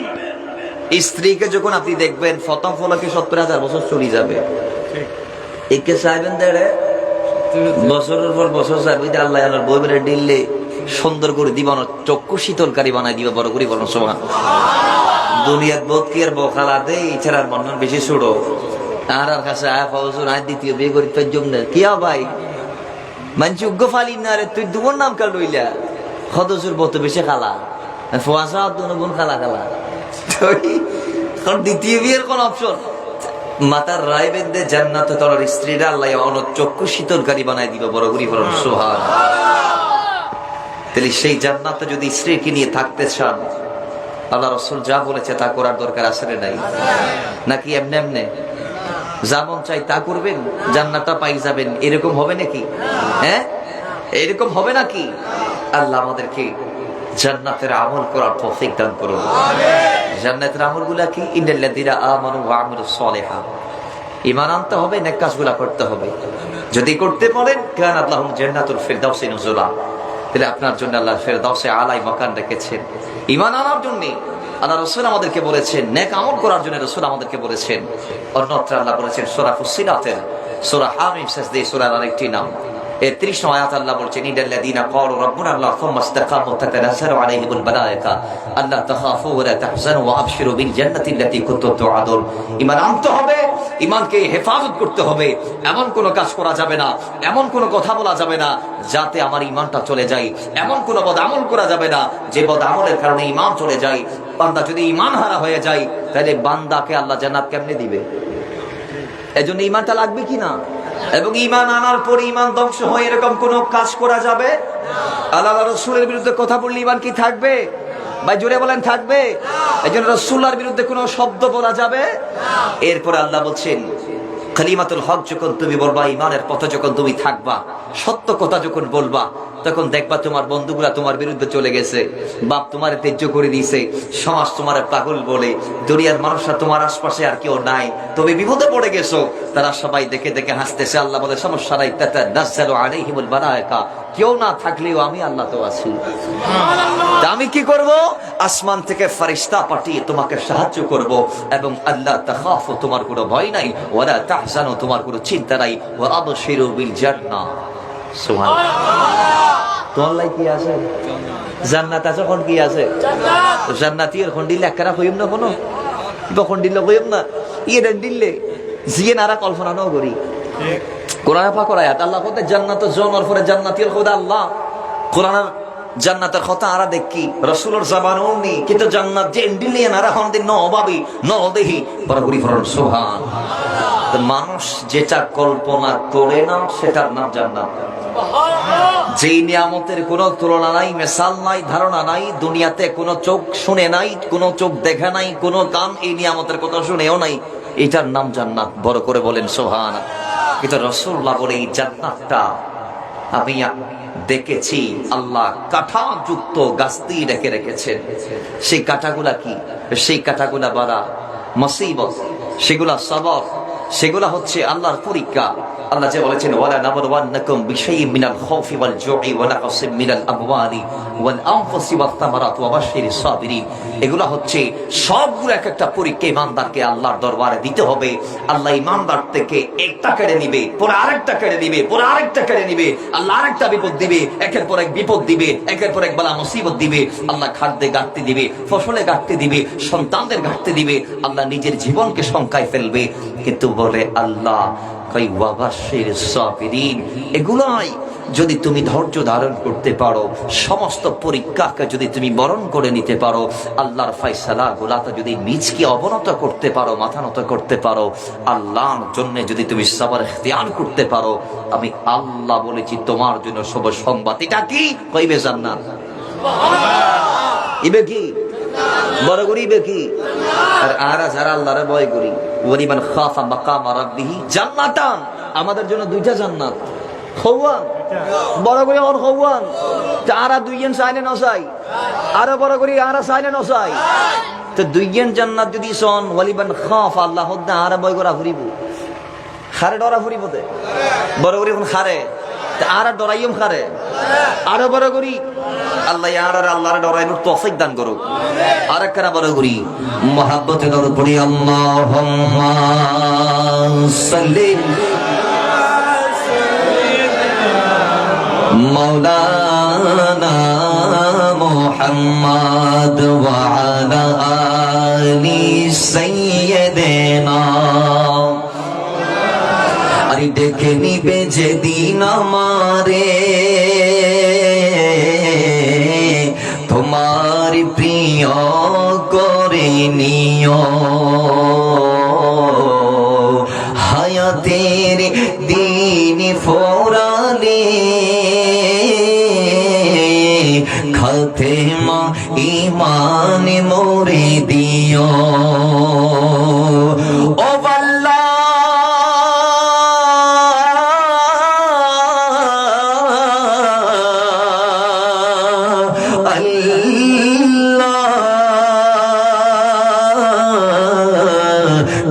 স্ত্রীকে যখন আপনি দেখবেন প্রথম ফলকে 70,000 বছর চলে যাবে, একে চাইবেন দেড়ে বছরের পর বছর চাইবে যে আল্লাহ আল্লাহর বই বেড়ে ডিললে সুন্দর করে দিবান, চক্ষু শীতলকারী বানাই দিবা, বড় করে বলুন সোহান। দুনিয়ার বোধ কি আর বখালা দে এছাড়ার বর্ণন বেশি ছোড়ো আর কাছে আয় ফসল আয় দ্বিতীয় বিয়ে করি তোর জন্য কিয়া ভাই মানছি উগ্র ফালি না রে, তুই দুবন নাম কাল লইলা সদস্যর বত বেশি খালা ফোয়াশা দুন খালা খালা কারণ দ্বিতীয় বিয়ের কোন অপশন মাতার রায় বেঁধে জান্নাত তোর স্ত্রীরা আল্লাহ চক্ষু শীতলকারী বানাই দিল, বড় করি বলুন সোহান। তাহলে সেই জান্নাতে যদি স্ত্রীকে নিয়ে থাকতে চান, আল্লাহ রাসূল যা বলেছে তা করার দরকার আসলে নাই, নাকি এমনি এমনি যা মন চাই তা করবেন জান্নাতটা পাই যাবেন, এরকম হবে নাকি? হ্যাঁ, এরকম হবে নাকি? আল্লাহ আমাদেরকে জান্নাতের আমল করার তৌফিক দান করুন। জান্নাতের আমলগুলা কি? ইন্নাল্লাযীনা আমানু ওয়া আমিলুস সালিহাত, ঈমান আনতে হবে, নেক কাজগুলা করতে হবে। যদি করতে পারেন কানাত লাহুম জান্নাতুল ফিরদাউসি নুজুলা, তাহলে আপনার জন্য আল্লাহ ফেরদাউসে আলাই মাকান রেখেছেন। ঈমান আনার জন্য আল্লাহ রাসূল আমাদেরকে বলেছেন, নেক আমল করার জন্য রাসূল আমাদেরকে বলেছেন। অন্যত্র আল্লাহ বলেছেন সূরা ফুসিলাতের সূরা হামিম শেষে সূরার আরেকটি নাম 30 নম্বর আয়াত আল্লাহ বলেছেন, ইন্নাল্লাযীনা ক্বালু রাব্বুনা আল্লাহ সুম্মা ইসতাকামু তাতানাযালু আলাইহিমুল মালায়েকা আল্লা তাখাফু ওয়া লা তাহজানু ওয়া আবশিরু বিল জান্নাতি আল্লাতী কুনতুম তুআদুন। ঈমান আনতে হবে, ঈমানকে হেফাজত করতে হবে। এমন কোন কাজ করা যাবে না, এমন কোন কথা বলা যাবে না যাতে আমার ঈমানটা চলে যায়, এমন কোন বদ আমল করা যাবে না যে বদ আমলের কারণে ঈমান চলে যায়। বান্দা যদি ঈমান হারা হয়ে যায় তাহলে বান্দাকে আল্লাহ জান্নাত কেমনে দিবে? এজন্য ঈমানটা লাগবে কিনা, এবং ঈমান আনার পর ঈমান ধ্বংস হয় এরকম কোন কাজ করা যাবে? আল্লাহ রাসূলের বিরুদ্ধে কথা বললে ঈমান কি থাকবে? ভাই জোরে বলেন থাকবে? এজন্য রাসূলুল্লাহর বিরুদ্ধে কোনো শব্দ বলা যাবে? এরপর আল্লাহ বলছেন কালিমাতুল হক যখন তুমি বলবা, ঈমানের পথে যখন তুমি থাকবা, সত্য কথা যখন বলবা, তখন দেখবা তোমার বন্ধুগুলা তোমার বিরুদ্ধে চলে গেছে, বাপ তোমার তেজ্য করে দিয়েছে, সমাজ তোমার পাগল বলে, দুনিয়ার মানুষরা তোমার আশপাশে আর কেউ নাই, তুমি বিপদে পড়ে গেছো, তারা সবাই দেখে দেখে হাসতেছে। আল্লাহ বলে সমস্যা নাই, তাতানাজ্জালু আলাইহিমুল মালায়েকা, কেউ না থাকলেও আমি আল্লাহ তো আছি। তা আমি কি করব? আসমান থেকে ফেরেশতা পাঠিয়ে তোমাকে সাহায্য করব, এবং আল্লাহ তাখাফু, তোমার কোনো ভয় নাই, ওয়ালা তাহজানু, তোমার কোনো চিন্তা নাই, ওয়া আবশিরু বিল জান্নাহ। সুবহানাল্লাহ। তোমার লাই কি আছে? জান্নাত আছে। কোন কি আছে? জান্নাতীর কোন দিলে একরা কইম না, কোনো কোন দিলে কইম না, ইয়ে দিলে জিয়ে নারা কল্পনা ন করি। কোরআনে পাক আয়াত আল্লাহ কত জান্নাত জোনর পরে জান্নাতীর খোদা আল্লাহ কোরআনের জান্নাতের কথা আরা দেখি রাসূলের জবানও নি, কিন্তু জান্নাত যে দিলে নারা হন দিন ন অভাবী ন দেহি বরাবরই ফরমান সুবহানাল্লাহ। মানুষ যেটা কল্পনা করে না সেটার নাম জান্নাত। যেই নিয়ামতের কোনো তুলনা নাই, মিসাল নাই, ধারণা নাই, দুনিয়াতে কোনো চোখ শুনে নাই, কোনো চোখ দেখে নাই, কোনো কান এই নিয়ামতের কথা শুনেও নাই, এটার নাম জান্নাত। বড় করে বলেন সুবহানাল্লাহ। কিন্তু রাসূলুল্লাহ বলে এই জান্নাতটা আমি দেখেছি, আল্লাহ কাঁটা যুক্ত গাছ দিয়ে রেখে রেখেছেন। সেই কাঁটাগুলা কি? সেই কাঁটাগুলা বাড়া মুসিবত, সেগুলা সবর, সেগুলা হচ্ছে আল্লাহর পরীক্ষা। আল্লাহ যে বলেছেন ওয়ালা নাবলুওয়ান্নাকুম বিশাইইম মিনাল খাউফি ওয়াল জুই ওয়া নাকসিম মিনাল আমওয়ালি ওয়াল আনফুসি ওয়াত তামারাত ওয়া বাশশিরিস সাবিরিন। এগুলা হচ্ছে সবগুলো এক একটা পরীক্ষা ইমানদারকে আল্লাহর দরবারে দিতে হবে। আল্লাহ ইমানদার থেকে একটা কেড়ে নিবে, পরে আরেকটা কেড়ে নিবে, পরে আরেকটা কেড়ে নিবে, আল্লাহ আরেকটা বিপদ দিবে, একের পর এক বিপদ দিবে, একের পর এক বালা মুসিবত দিবে। আল্লাহ খাদ্যে ঘাটতি দিবে, ফসলে ঘাটতি দিবে, সন্তানদের ঘাটতি দিবে, আল্লাহ নিজের জীবনকে শঙ্কায় ফেলবে। কিন্তু বলে আল্লাহ এগুলাই যদি তুমি ধৈর্য ধারণ করতে পারো, সমস্ত পরীক্ষাকে যদি তুমি বরণ করে নিতে পারো, আল্লাহর ফয়সালা গুলাতে যদি নিজকে অবনত করতে পারো, মাথা নত করতে পারো, আল্লাহর জন্য যদি তুমি সবর ইখতিয়ার করতে পারো, আমি আল্লাহ বলেছি তোমার জন্য শুভ সংবাদ। এটা কি? কইবে জান্নাত। ইবে কি? বড় গরিবে কি? আর আরা যারা আল্লাহরে ভয় করি, ওয়ালিমান খাফা মাকাম রাব্বিহি জান্নাতান, আমাদের জন্য দুইটা জান্নাত। খওয়ান বড় করে ওর খওয়ান আরা দুইজন চাইনে নসাই, আরো বড় করে আরা চাইনে নসাই। তো দুইজন জান্নাত যদি সন ওয়ালিমান খাফা আল্লাহ হদ্দা আরা ভয় করা ফুরিব, খারে ডরা ফুরিব, বড় করে খারে আর ডরাইম খারে আরো বড় করি আল্লাহ আর আল্লাহর ডরাইবার তৌফিক দান করুক। আর একটা বড় করি মহব্বতে দরুদ পড়ি আল্লাহুম্মা সাল্লি মাওলানা মুহাম্মদ ওয়া আলা আলি সাইয়্যিদিনা। আরে ডেকে নিবে যেদিন আমারে তোমার প্রিয় করে নিও, হায়াতের দিন ফোরালে খাতেমা ইমান মোরে দিও। ও আল্লাহ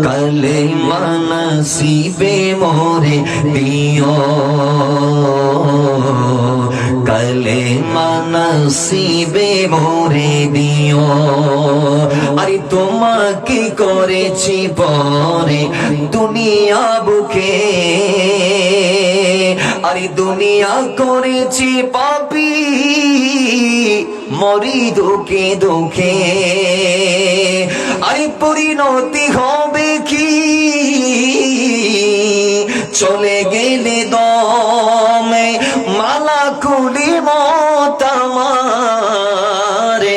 কালেমা নসিবে মোরে দিও, কালেমা নসিবে মোরে দিও। আরে তোমাকে করেছি পরে দুনিয়া বুকে, আরে দুনিয়া করেছি পাপী মরি দুঃখে দুঃখে। আরে পরিণতি হবে কি চলে গেলে দমে মালাকুলি মত আমারে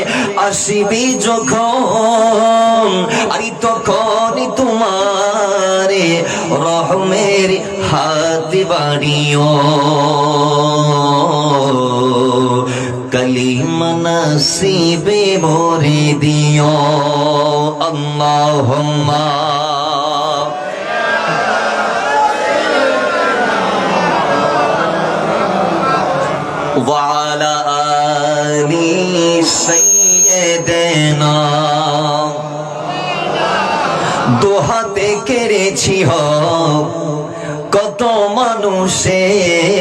আসিবি যখন, আরে তখন তোমারে রহমের হাত বাড়িও, কালিমা নসিবে মোরে দিও। আল্লাহুম্মা ওয়া আলা আলি সাইয়্যিদিনা। দোহাতে কেড়েছি কত মানুষের,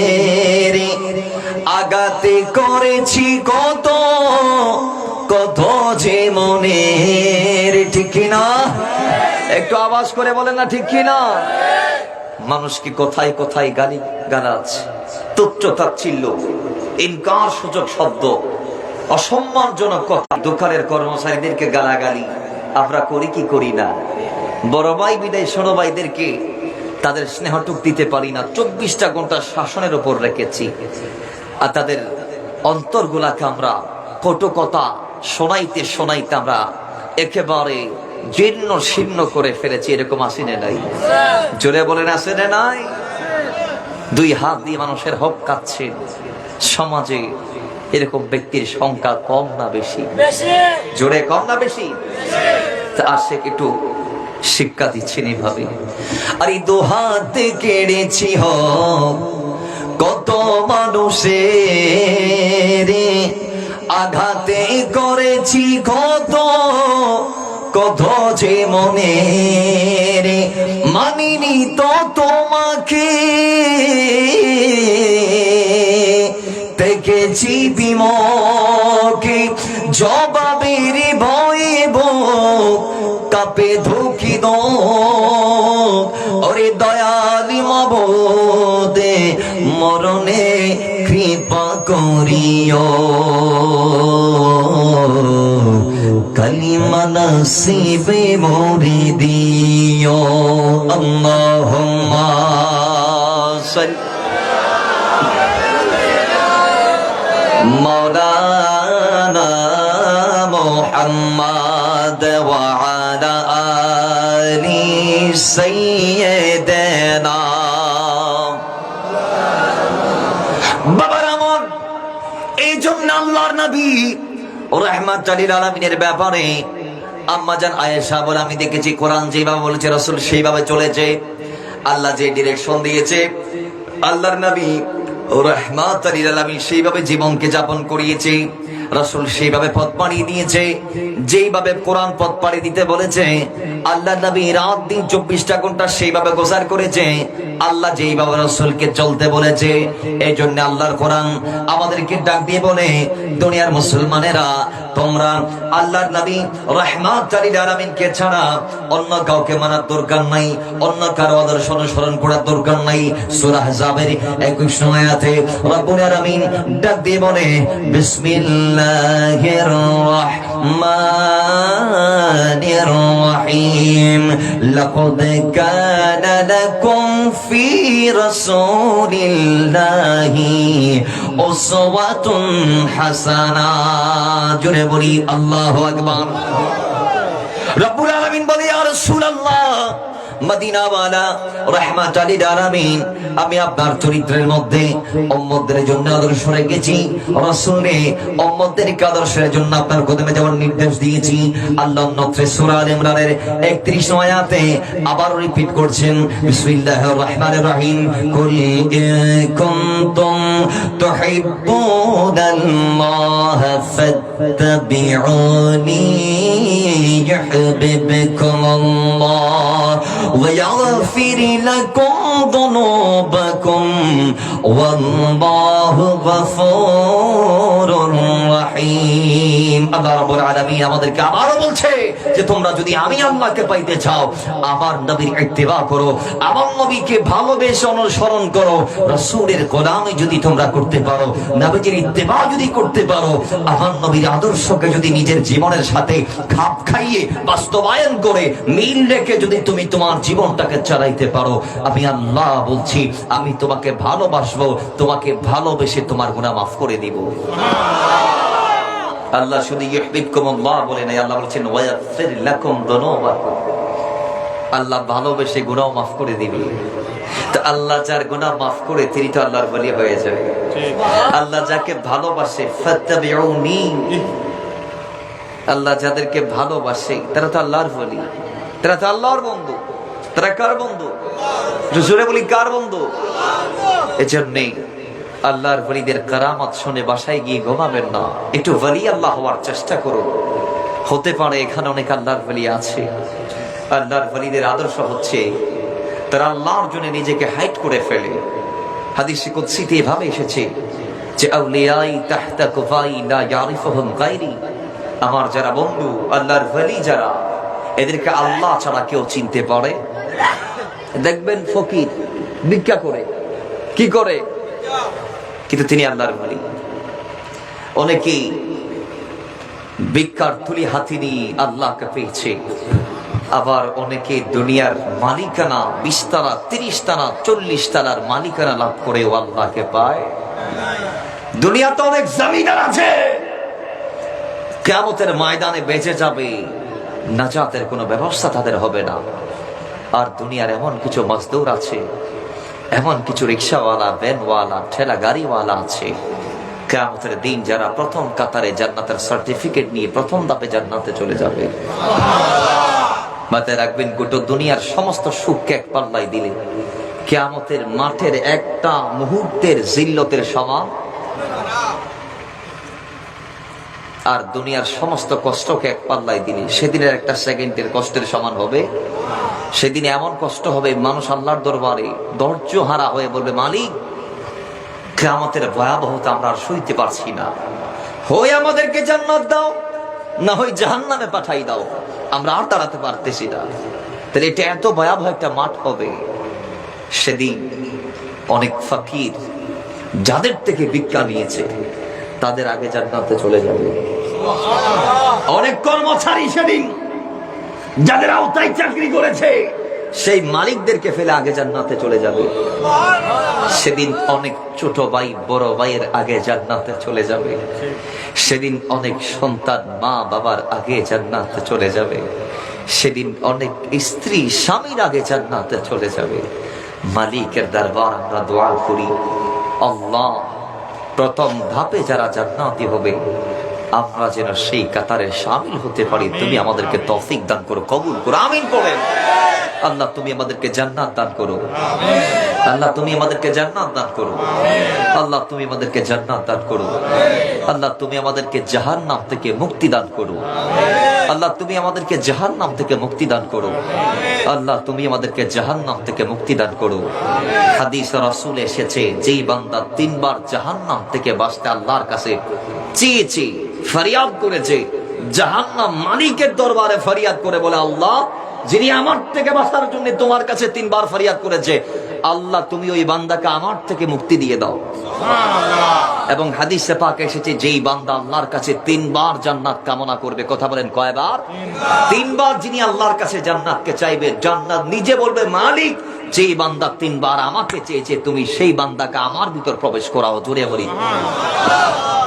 আগাতে করেছি কত কত যে মনের, ঠিক কিনা? একটু আওয়াজ করে বলেন না ঠিক কিনা? মানুষকে কোথায় কোথায় গালি গালাজ, তুচ্ছ তাচ্ছিল্য, ইনকার সূচক শব্দ, অসম্মানজনক কথা, দোকানের কর্মচারীদেরকে গালাগালি আমরা করি কি করি না? বড় ভাই বিদায় ছোট ভাইদেরকে তাদের স্নেহটুক দিতে পারি না। 24টা ঘন্টা শাসনের উপর রেখেছি, আর তাদের অন্তরগুলাকে আমরা কটু কথা শোনাইতে শোনাইতে আমরা একেবারে জীর্ণ শীর্ণ করে ফেলেছি। এরকম আসেনে নাই? জোরে বলেন আসেনে নাই? দুই হাত দিয়ে মানুষের হক কাটছে। সমাজে এরকম ব্যক্তির সংখ্যা কম না বেশি? জোরে কম না বেশি? আর সে একটু শিক্ষা দিচ্ছেন এইভাবে। আর এই দু হাতে কেড়েছি হক কত মানুষের, আঘাতে করেছি কত কত যে মনের, মানিনি তো তোমাকে দেখেছি বিমুখে, জবাবের ভয়ে কাপে ধুকি দো। ওরে দয়ালি মাবুদে মরণে কৃপা করিও, কালিমা নসিবে মোরে দিও। আল্লাহুম্মা সাল্লি মাওলানা মুহাম্মদ ওয়া আলা আলি সাইয়্যিদিনা। বাবার আমল, এই জন্য আল্লাহর নবী রাহমাতুল লিল আলামিনের ব্যাপারে আম্মাজান আয়েশা বলে, আমি দেখেছি কোরআন যেভাবে বলেছে রাসূল সেইভাবে চলেছে, আল্লাহ যে ডিরেকশন দিয়েছে আল্লাহর নবী রাহমাতুল লিল আলামিন সেইভাবে জীবনকে যাপন করিয়েছে। রাসূল সেইভাবে পথ পাড়িয়ে দিয়েছে যেইভাবে কোরআন পথ পাড়িয়ে দিতে বলেছে। আল্লাহ নবী রাত দিন 24টা ঘন্টা সেইভাবে গোজার করেছে আল্লাহ যেইভাবে রাসূলকে চলতে বলেছে। এই জন্য আল্লাহর কোরআন আমাদেরকে ডাক দিয়ে বলে, দুনিয়ার মুসলমানেরা তোমরা আল্লাহর নবী রাহমাতুল লিল আলামিনকে ছাড়া অন্য কাউকে মানার দরকার নাই, অন্য কারো আদর্শ অনুসরণ করার দরকার নাই। সূরা আহজাবের 21 আয়াতে রব্বুল আলামিন ডাক দিয়ে বলে, বিসমিল্লাহির রাহমানির রাহিম, লাকাদ কানা লাকুম ফি রাসূলিল্লাহি উসওয়াতুন হাসানাহ। জোরে বলি আল্লাহু আকবার। রব্বুল আলামিন বলে, ইয়া রাসূলুল্লাহ, মদিনাওয়ালা রাহমাতুল লিল আলামিন, আমি আপনার চরিত্রের মধ্যে উম্মতদের জন্য আদর্শ রেখেছি। রাসূলে উম্মতদেরকে আদর্শের জন্য আপনার কদমে যাওয়ার নির্দেশ দিয়েছি। আল্লাহ নূরে সূরা আলে ইমরানের 31 আয়াতে আবার রিপিট করছেন, বিসমিল্লাহির রহমানির রহিম, কুল ইন কুনতুম তুহিব্বুনাল্লাহ ফাত্তাবিউনি ইউহিব্বুকুমুল্লাহ ওয়া ইয়াগফির লাকুম যুনুবাকুম ওয়াল্লাহু গফুরুর রহিম। আল্লাহ রাব্বুল আলামিন আমাদেরকে আবারো বলছে যে তোমরা যদি আমি আল্লাহকে পাইতে চাও, আমার নবীর ইত্তেবা করো, আমার নবীকে ভালোবেসে অনুসরণ করো। রাসূলের গোলামি যদি তোমরা করতে পারো, নবীর ইত্তেবা যদি করতে পারো, আমার নবীর আদর্শকে যদি নিজের জীবনের সাথে খাপ খাইয়ে বাস্তবায়ন করে মিল রেখে যদি তুমি তোমার জীবনটাকে চালাইতে পারো, আমি আল্লাহ বলছি আমি তোমাকে ভালোবাসবো, তোমাকে ভালোবেসে তোমার গুনাহ মাফ করে দিব। আল্লাহ শুধু ইউহিব্বুকুমুল্লাহ বলে নাই, আল্লাহ বলেছেন ওয়ায়াগফির লাকুম যুনুবাকুম। আল্লাহ ভালোবেসে গুনাহ মাফ করে দিবে। তো আল্লাহ যার গুনাহ মাফ করে তিনি তো আল্লাহর ওলি হয়ে যাবে। আল্লাহ যাকে ভালোবাসে, ফাত্তাবিউনি, আল্লাহ যাদেরকে ভালোবাসে তারা তো আল্লাহর ওলি, তারা তো আল্লাহর বন্ধু। তারা কার বন্ধু? জোরে বলি কার বন্ধু? এজন্যই আল্লাহর ওলিদের কারামত শুনে বাসায় গিয়ে ঘুমাবেন না, একটু ওলি আল্লাহ হওয়ার চেষ্টা করুন। হতে পারে এখানে অনেক আল্লাহর ওলি আছে। আল্লাহর ওলিদের আদর্শ হচ্ছে তারা আল্লাহর জন্য নিজেকে হাইড করে ফেলে। হাদিসে কুদসিতে এভাবে এসেছে যে আউলিয়াই তাহতা কুফাই লা ইয়ারিফুহুম গায়রি, আমার যারা বন্ধু আল্লাহর ওলি যারা, এদেরকে আল্লাহ ছাড়া কেউ চিনতে পারে? দেখবেন ফকির ভিক্ষা করে, কি করে, কিন্তু তিনি আল্লাহর ওলি। অনেকেই ভিক্ষার তুলি হাতে নিয়ে আল্লাহকে পেয়েছে, আবার অনেকে দুনিয়ার মালিকানা 20 তালা 30 তালা 40 তালার মালিকানা লাভ করেও আল্লাহকে পায়। দুনিয়াতে অনেক জমিদার আছে, কিয়ামতের ময়দানে বেঁচে যাবে, নাজাতের কোনো ব্যবস্থা তাদের হবে না। আর দুনিয়ার এমন কিছু মজদুর আছে, এমন কিছু রিক্সাওয়ালা, ভ্যানওয়ালা, ঠেলা গাড়িওয়ালা আছে, কিয়ামতের দিন যারা প্রথম কাতারে জান্নাতের সার্টিফিকেট নিয়ে প্রথম ধাপে জান্নাতে চলে যাবে। মাথায় রাখবেন, গোটা দুনিয়ার সমস্ত সুখকে এক পাল্লায় দিলে কিয়ামতের মাঠের একটা মুহূর্তের জিল্লতের সমান, আর দুনিয়ার সমস্ত কষ্টকে এক পাল্লায় দিলে সেদিনের একটা সেকেন্ডের কষ্টের সমান হবে। সেদিন এমন কষ্ট হবে মানুষ আল্লাহর দরবারে ধৈর্য হারা হয়ে বলবে, মালিক কিয়ামতের ভয়াবহতা আমরা আর সইতে পারছি না, হয় আমাদেরকে জান্নাত দাও, না হয় জাহান্নামে পাঠাই দাও, আমরা আর দাঁড়াতে পারতেছি না। তাহলে এটা এত ভয়াবহ একটা মাঠ হবে। সেদিন অনেক ফকির যাদের থেকে ভিক্ষা নিয়েছে তাদের আগে জান্নাতে চলে যাবে। অনেক কর্মচারী সেদিন যাদের আওতায় চাকরি করেছে সেই মালিকদেরকে ফেলে আগে জান্নাতে চলে যাবে। সেদিন অনেক ছোট ভাই বড় ভাইয়ের আগে জান্নাতে চলে যাবে। সেদিন অনেক সন্তান মা বাবার আগে জান্নাতে চলে যাবে। সেদিন অনেক স্ত্রী স্বামীর আগে জান্নাতে চলে যাবে। মালিকের দরবার আমরা দোয়া করি, আল্লাহ প্রথম ধাপে যারা জান্নাতি হবে আমরা যেন সেই কাতারে শামিল হতে পারি। তুমি আমাদেরকে তৌফিক দান করো, কবুল করো, আমিন বলেন। আল্লাহ তুমি আমাদেরকে জান্নাত দান করো। আল্লাহ তুমি আমাদেরকে জান্নাত দান করো। আল্লাহ তুমি আমাদেরকে জান্নাত দান করো। আল্লাহ তুমি আমাদেরকে জাহান্নাম থেকে মুক্তি দান করো। আল্লাহ তুমি আমাদেরকে জাহান্নাম থেকে মুক্তি দান করো। আল্লাহ তুমি আমাদেরকে জাহান্নাম থেকে মুক্তি দান করো। হাদিস রাসূল এসেছে, যেই বান্দা 3 বার জাহান্নাম থেকে বাঁচতে আল্লাহর কাছে চেয়েছে, ফরিয়াদ করেছে, জাহান্নাম মালিকের দরবারে ফরিয়াদ করে বলে, আল্লাহ যিনি আমার থেকে বাঁচার জন্য তোমার কাছে 3 বার ফরিয়াদ করেছে, আল্লাহ তুমি ওই বান্দাকে আমার থেকে মুক্তি দিয়ে দাও। এবং হাদিসে পাক এসেছে, যেই বান্দা আল্লাহর কাছে 3 বার জান্নাত কামনা করবে, কথা বলেন কয়বার? 3 বার যিনি আল্লাহর কাছে জান্নাতকে চাইবে, জান্নাত নিজে বলবে, মালিক যেই বান্দা 3 বার আমাকে চেয়েছে, তুমি সেই বান্দাকে আমার ভিতর প্রবেশ করাও। জোরে বলি।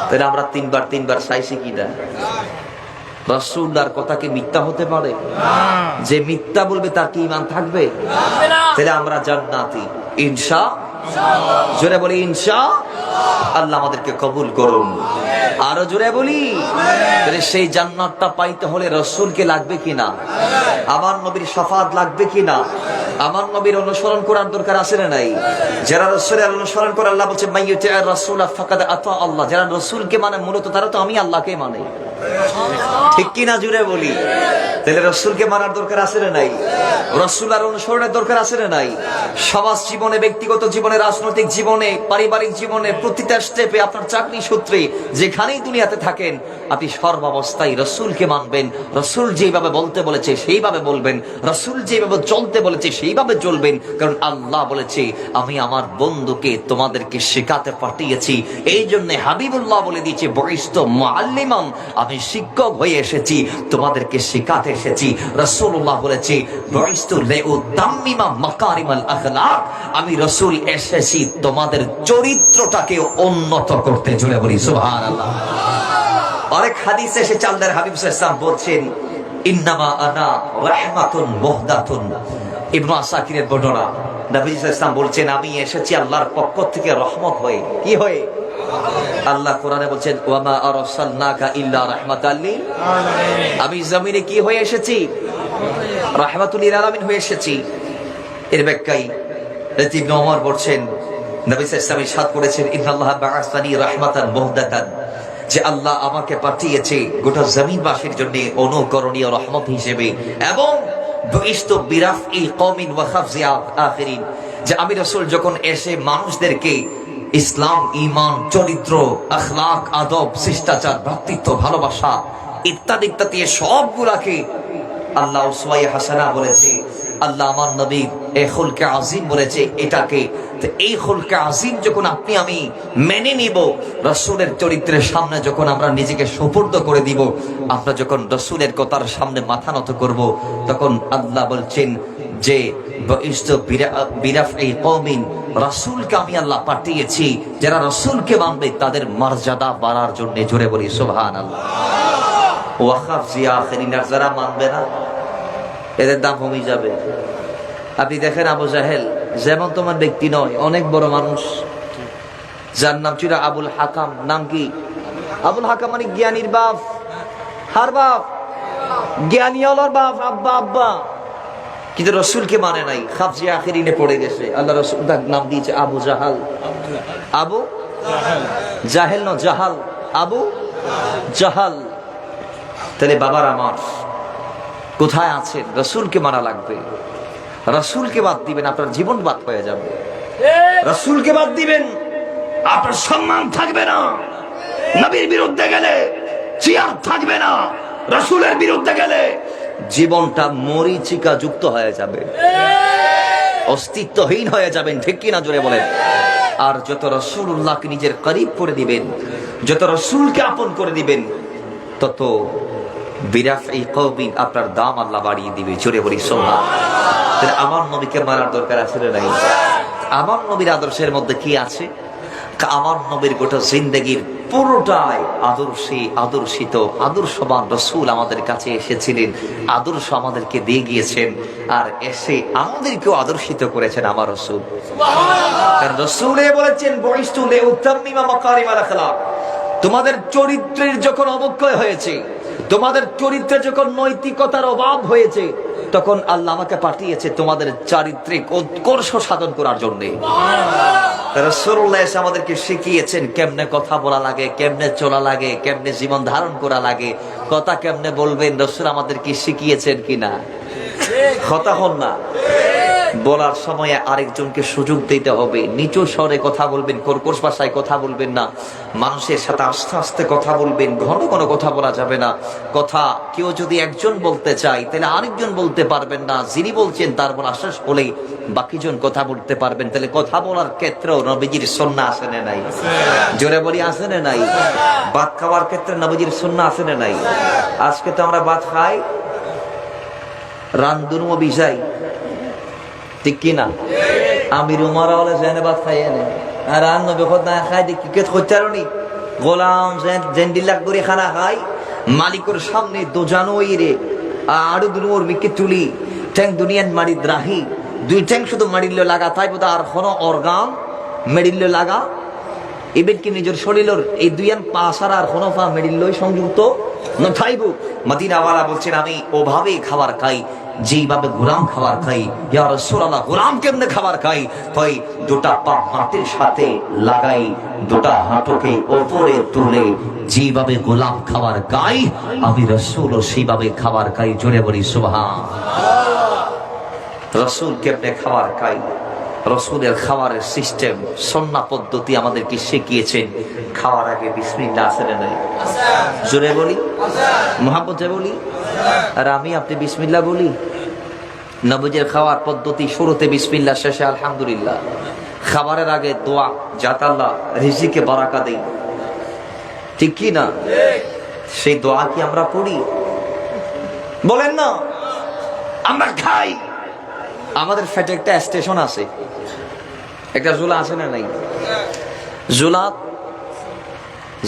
তাহলে আমরা 3 বার চাইছি কি না? রাসূলুল্লাহর কথা কি মিথ্যা হতে পারে? যে মিথ্যা বলবে তার কি ঈমান থাকবে? তাহলে আমরা জান্নাতি ইনশাআল্লাহ। জোরে বলি ইনশাআল্লাহ। আল্লাহ আমাদেরকে কবুল করুন। আরো জোরে বলি। তাহলে সেই জান্নাতটা পাইতে হলে রাসূলকে লাগবে কিনা? আমার নবীর শাফাত লাগবে কিনা? আমার নবীর অনুসরণ করার দরকার আছে না নাই? যারা রাসূলের অনুসরণ করে, আল্লাহ বলছে মাইয়ুতি'আর রাসূলা ফাকাদ আতা আল্লাহ। যারা রাসূলকে মানে মূলত তারা তো আমি আল্লাহকে মানে। ঠিক কিনা জুড়ে বলি? তাহলে রাসূলকে মানার দরকার আছে না নাই? রাসূলের অনুসরণের দরকার আছে না নাই? সমাজ জীবনে, ব্যক্তিগত জীবনে, রাজনৈতিক জীবনে, পারিবারিক জীবনে, প্রতিটা স্টেপে, আপনার চাকরি সূত্রে যেখানেই দুনিয়াতে থাকেন, আপনি সর্বাবস্থায় রাসূলকে মানবেন। রাসূল যেভাবে বলতে বলেছে সেইভাবে বলবেন। রাসূল যেভাবে চলতে বলেছে সেইভাবে চলবেন। কারণ আল্লাহ বলেছে, আমি আমার বন্ধুকে তোমাদেরকে শেখাতে পাঠিয়েছি। এই জন্য হাবিবুল্লাহ বলে দিয়েছে, বয়স্ত মুআল্লিমান, আমি শিক্ষক হয়ে এসেছি, তোমাদেরকে শেখাতে এসেছি। রাসূলুল্লাহ বলেছে, বয়স্ত লিউতাম্মিমা মাকারিমাল আখলাক, আমি রাসূল এসেছি তোমাদের চরিত্রটাকে উন্নত করতে। জোরে বলি সুবহানাল্লাহ। অনেক হাদিসে এসে আল্লাহর হাবিব সাল্লাল্লাহু আলাইহি ওয়াসাল্লাম বলছেন, ইন্নামা আনা রাহমাতুন মুহদাতুন। ইবনে আসাকিরের বর্ণনা, নবী সাল্লাল্লাহু আলাইহি ওয়াসাল্লাম বলছেন, আমি এসেছি আল্লাহর পক্ষ থেকে রহমত হয়ে। কি হয়ে? আল্লাহ কোরআনে বলছেন, ওয়ামা আরসালনাকা ইল্লা রাহমাতাল লিল আলামিন। আমি জমিনে কি হয়ে এসেছি? রাহমাতুল লিল আলামিন হয়ে এসেছি। এর ব্যাখ্যায় ইবনে ওমর বলছেন, নবী সাল্লাল্লাহু আলাইহি ওয়াসাল্লাম ইরশাদ করেছেন, ইন্নাল্লাহা বাআসানি রাহমাতান মুহদাতান, যে আল্লাহ আমাকে পাঠিয়েছে গোটা জমিনবাসীর জন্য অনুকরণীয় রহমত হিসেবে, এবং বুইস্তু বিরাফই কওমিন ওয়া খাফজি আখিরিন, যে আমি রাসূল যখন এসে মানুষদেরকে ইসলাম, ঈমান, চরিত্র, আখলাক, আদব, শিষ্টাচার, ভ্রাতৃত্ব, ভালোবাসা ইত্যাদি ইত্যাদি সবগুলাকে আল্লাহ উসওয়ায়ে হাসানা বলেছে। আল্লাহ আমার নবীর এই খুলকে আজিম বলেছে এটাকে। তো এই খুলকে আজিম যখন আপনি আমি মেনে নিব, রাসূলের চরিত্রের সামনে যখন আমরা নিজেকে সুপর্দ করে দিব, আমরা যখন রাসূলের কথার সামনে মাথা নত করব, তখন আল্লাহ বলছেন যে বিরাফই কওমিন, রাসূলকে আমি আল্লাহ পাঠিয়েছি, যারা রাসূলকে মানবে তাদের মর্যাদা বাড়ার জন্য। জোরে বলি সুবহানাল্লাহ। ওয়া খাফজি আখিরিন, যারা মানবে না এদের দাম কমে যাবে। আপনি দেখেন আবু জাহেল যেমন তোমার ব্যক্তি নয়, অনেক বড় মানুষ, যার নাম ছিল আবুল হাকাম। নাম কি? আবুল হাকাম মানে জ্ঞানীর বাপ। হার বাপ জ্ঞানী হলোর বাপ, আব্বা আব্বা। কিন্তু রাসূলকে মানে নাই, খাফজি আখিরিনে পড়ে গেছে। আল্লাহ রাসূল তার নাম দিয়েছে আবু জাহাল। আবু জাহেল না, জাহাল, আবু জাহাল। তাহলে বাবার আমার কোথায় আছেন? রাসূলকে মানা লাগবে। রাসূলকে বাদ দিবেন, আপনার জীবন বাদ হয়ে যাবে। রাসূলকে বাদ দিবেন, আপনার সম্মান থাকবে না। নবীর বিরুদ্ধে গেলে চেয়ার থাকবে না। রাসূলের বিরুদ্ধে গেলে জীবনটা মরীচিকা যুক্ত হয়ে যাবে, অস্তিত্বহীন হয়ে যাবেন। ঠিক কিনা জোরে বলেন? আর যত রাসূলুল্লাহকে নিজের করিব করে দিবেন, যত রাসূলকে আপন করে দিবেন, তত বিরাফই কওমিন, আপনার দাম আল্লাহ বাড়িয়ে দিবে। জোরে বলি সুবহানাল্লাহ। তাহলে আমার নবীকে মানার দরকার আছে না নাই? আমার নবীর আদর্শের মধ্যে কি আছে? আমার নবীর গোটা জিন্দেগির পুরোটাই আদর্শিত, আদর্শবান রাসূল আমাদের কাছে এসেছিলেন, আদর্শ আমাদেরকে দিয়ে গিয়েছেন, আর এসে আমাদেরকেও আদর্শিত করেছেন আমার রাসূল। কারণ রাসূলে বলেছেন, বুইস্তু লিউতাম্মিমা মাকারিমাল আখলাক, তোমাদের চরিত্রের যখন অবক্ষয় হয়েছে, তোমাদের চরিত্রে যখন নৈতিকতার অভাব হয়েছে, তখন আল্লাহ আমাকে পাঠিয়েছে তোমাদের চারিত্রিক উৎকর্ষ সাধন করার জন্য। রাসূলুল্লাহ এসে আমাদেরকে শিখিয়েছেন কেমনে কথা বলা লাগে, কেমনে চলা লাগে, কেমনে জীবন ধারণ করা লাগে, কথা কেমনে বলবেন। রাসূল আমাদেরকে শিখিয়েছেন কিনা? কথা হন না। বলার সময় আরেকজনকে সুযোগ দিতে হবে। নিচু স্বরে কথা বলবেন, কর্কশ ভাষায় কথা বলবেন না। মানুষের সাথে আস্তে আস্তে কথা বলবেন, ঘন ঘন কথা বলা যাবে না। কথা কেউ যদি একজন বলতে চায় তাহলে আরেকজন বলতে পারবেন না। যিনি বলছেন তার বলা শেষ হলেই বাকিজন কথা বলতে পারবেন। তাহলে কথা বলার ক্ষেত্রেও নবীজির সুন্নাহ আছে না নাই? জোরে বলি আছে না নাই? ভাত খাওয়ার ক্ষেত্রে নবীজির সুন্নাহ আছে না নাই? আজকে তো আমরা ভাত খাই রান্ধুনও বিজাই, ঠিক কিনা? আমি রুমারা হলে জেনে ভাত খাই এনে আর রান্ন বেখত না খাই দেখি কে খোঁচারনি গোলাম জেন ডিল্লাক করে খানা খাই মালিকের সামনে দোজানো রে আড়ু দুনুর মিকে তুলি ঠ্যাং দুনিয়ান মারি দ্রাহি দুই ঠ্যাং শুধু মারিল লাগা তাই বোধ আর কোনো অর্গান মেডিল লাগা এবার কি নিজের শরীরের এই দুইয়ান পা সারা আর কোনো পা মেডিল সংযুক্ত নথাইব। মদিনাওয়ালা বলছেন আমি ওভাবেই খাবার খাই যেইভাবে গোলাম খাবার খাই। ইয়া রাসূলুল্লাহ গোলাম কেমনে খাবার খাই? তাই দুটা পা হাতের সাথে লাগাই, দুটা হাঁটুকে উপরে তুলে যেভাবে গোলাম খাবার খাই আমি রাসূলও সেইভাবে খাবার খাই। জোরে বলি সুবহানাল্লাহ। রাসূল কেমনে খাবার খাই? রাসূলের খাবারের সিস্টেম সুন্নাহ পদ্ধতি আমাদেরকে শিখিয়েছেন। খাওয়ার আগে বিসমিল্লাহ আছে না নাই? জোরে বলি মুহাব্বতে বলি। আর আমি আপনি বিসমিল্লাহ বলি। নবীজির খাওয়ার পদ্ধতি শুরুতে বিসমিল্লাহ, শেষে আলহামদুলিল্লাহ। খাবারের আগে দোয়া, যাতে আল্লাহ রিজিকে বারাকা দেই, ঠিক কি না? সেই দোয়া কি আমরা পড়ি? বলেন না। আমরা খাই, আমাদের ফ্যাটে একটা স্টেশন আছে, একটা জোলা আছে না নাই? জোলা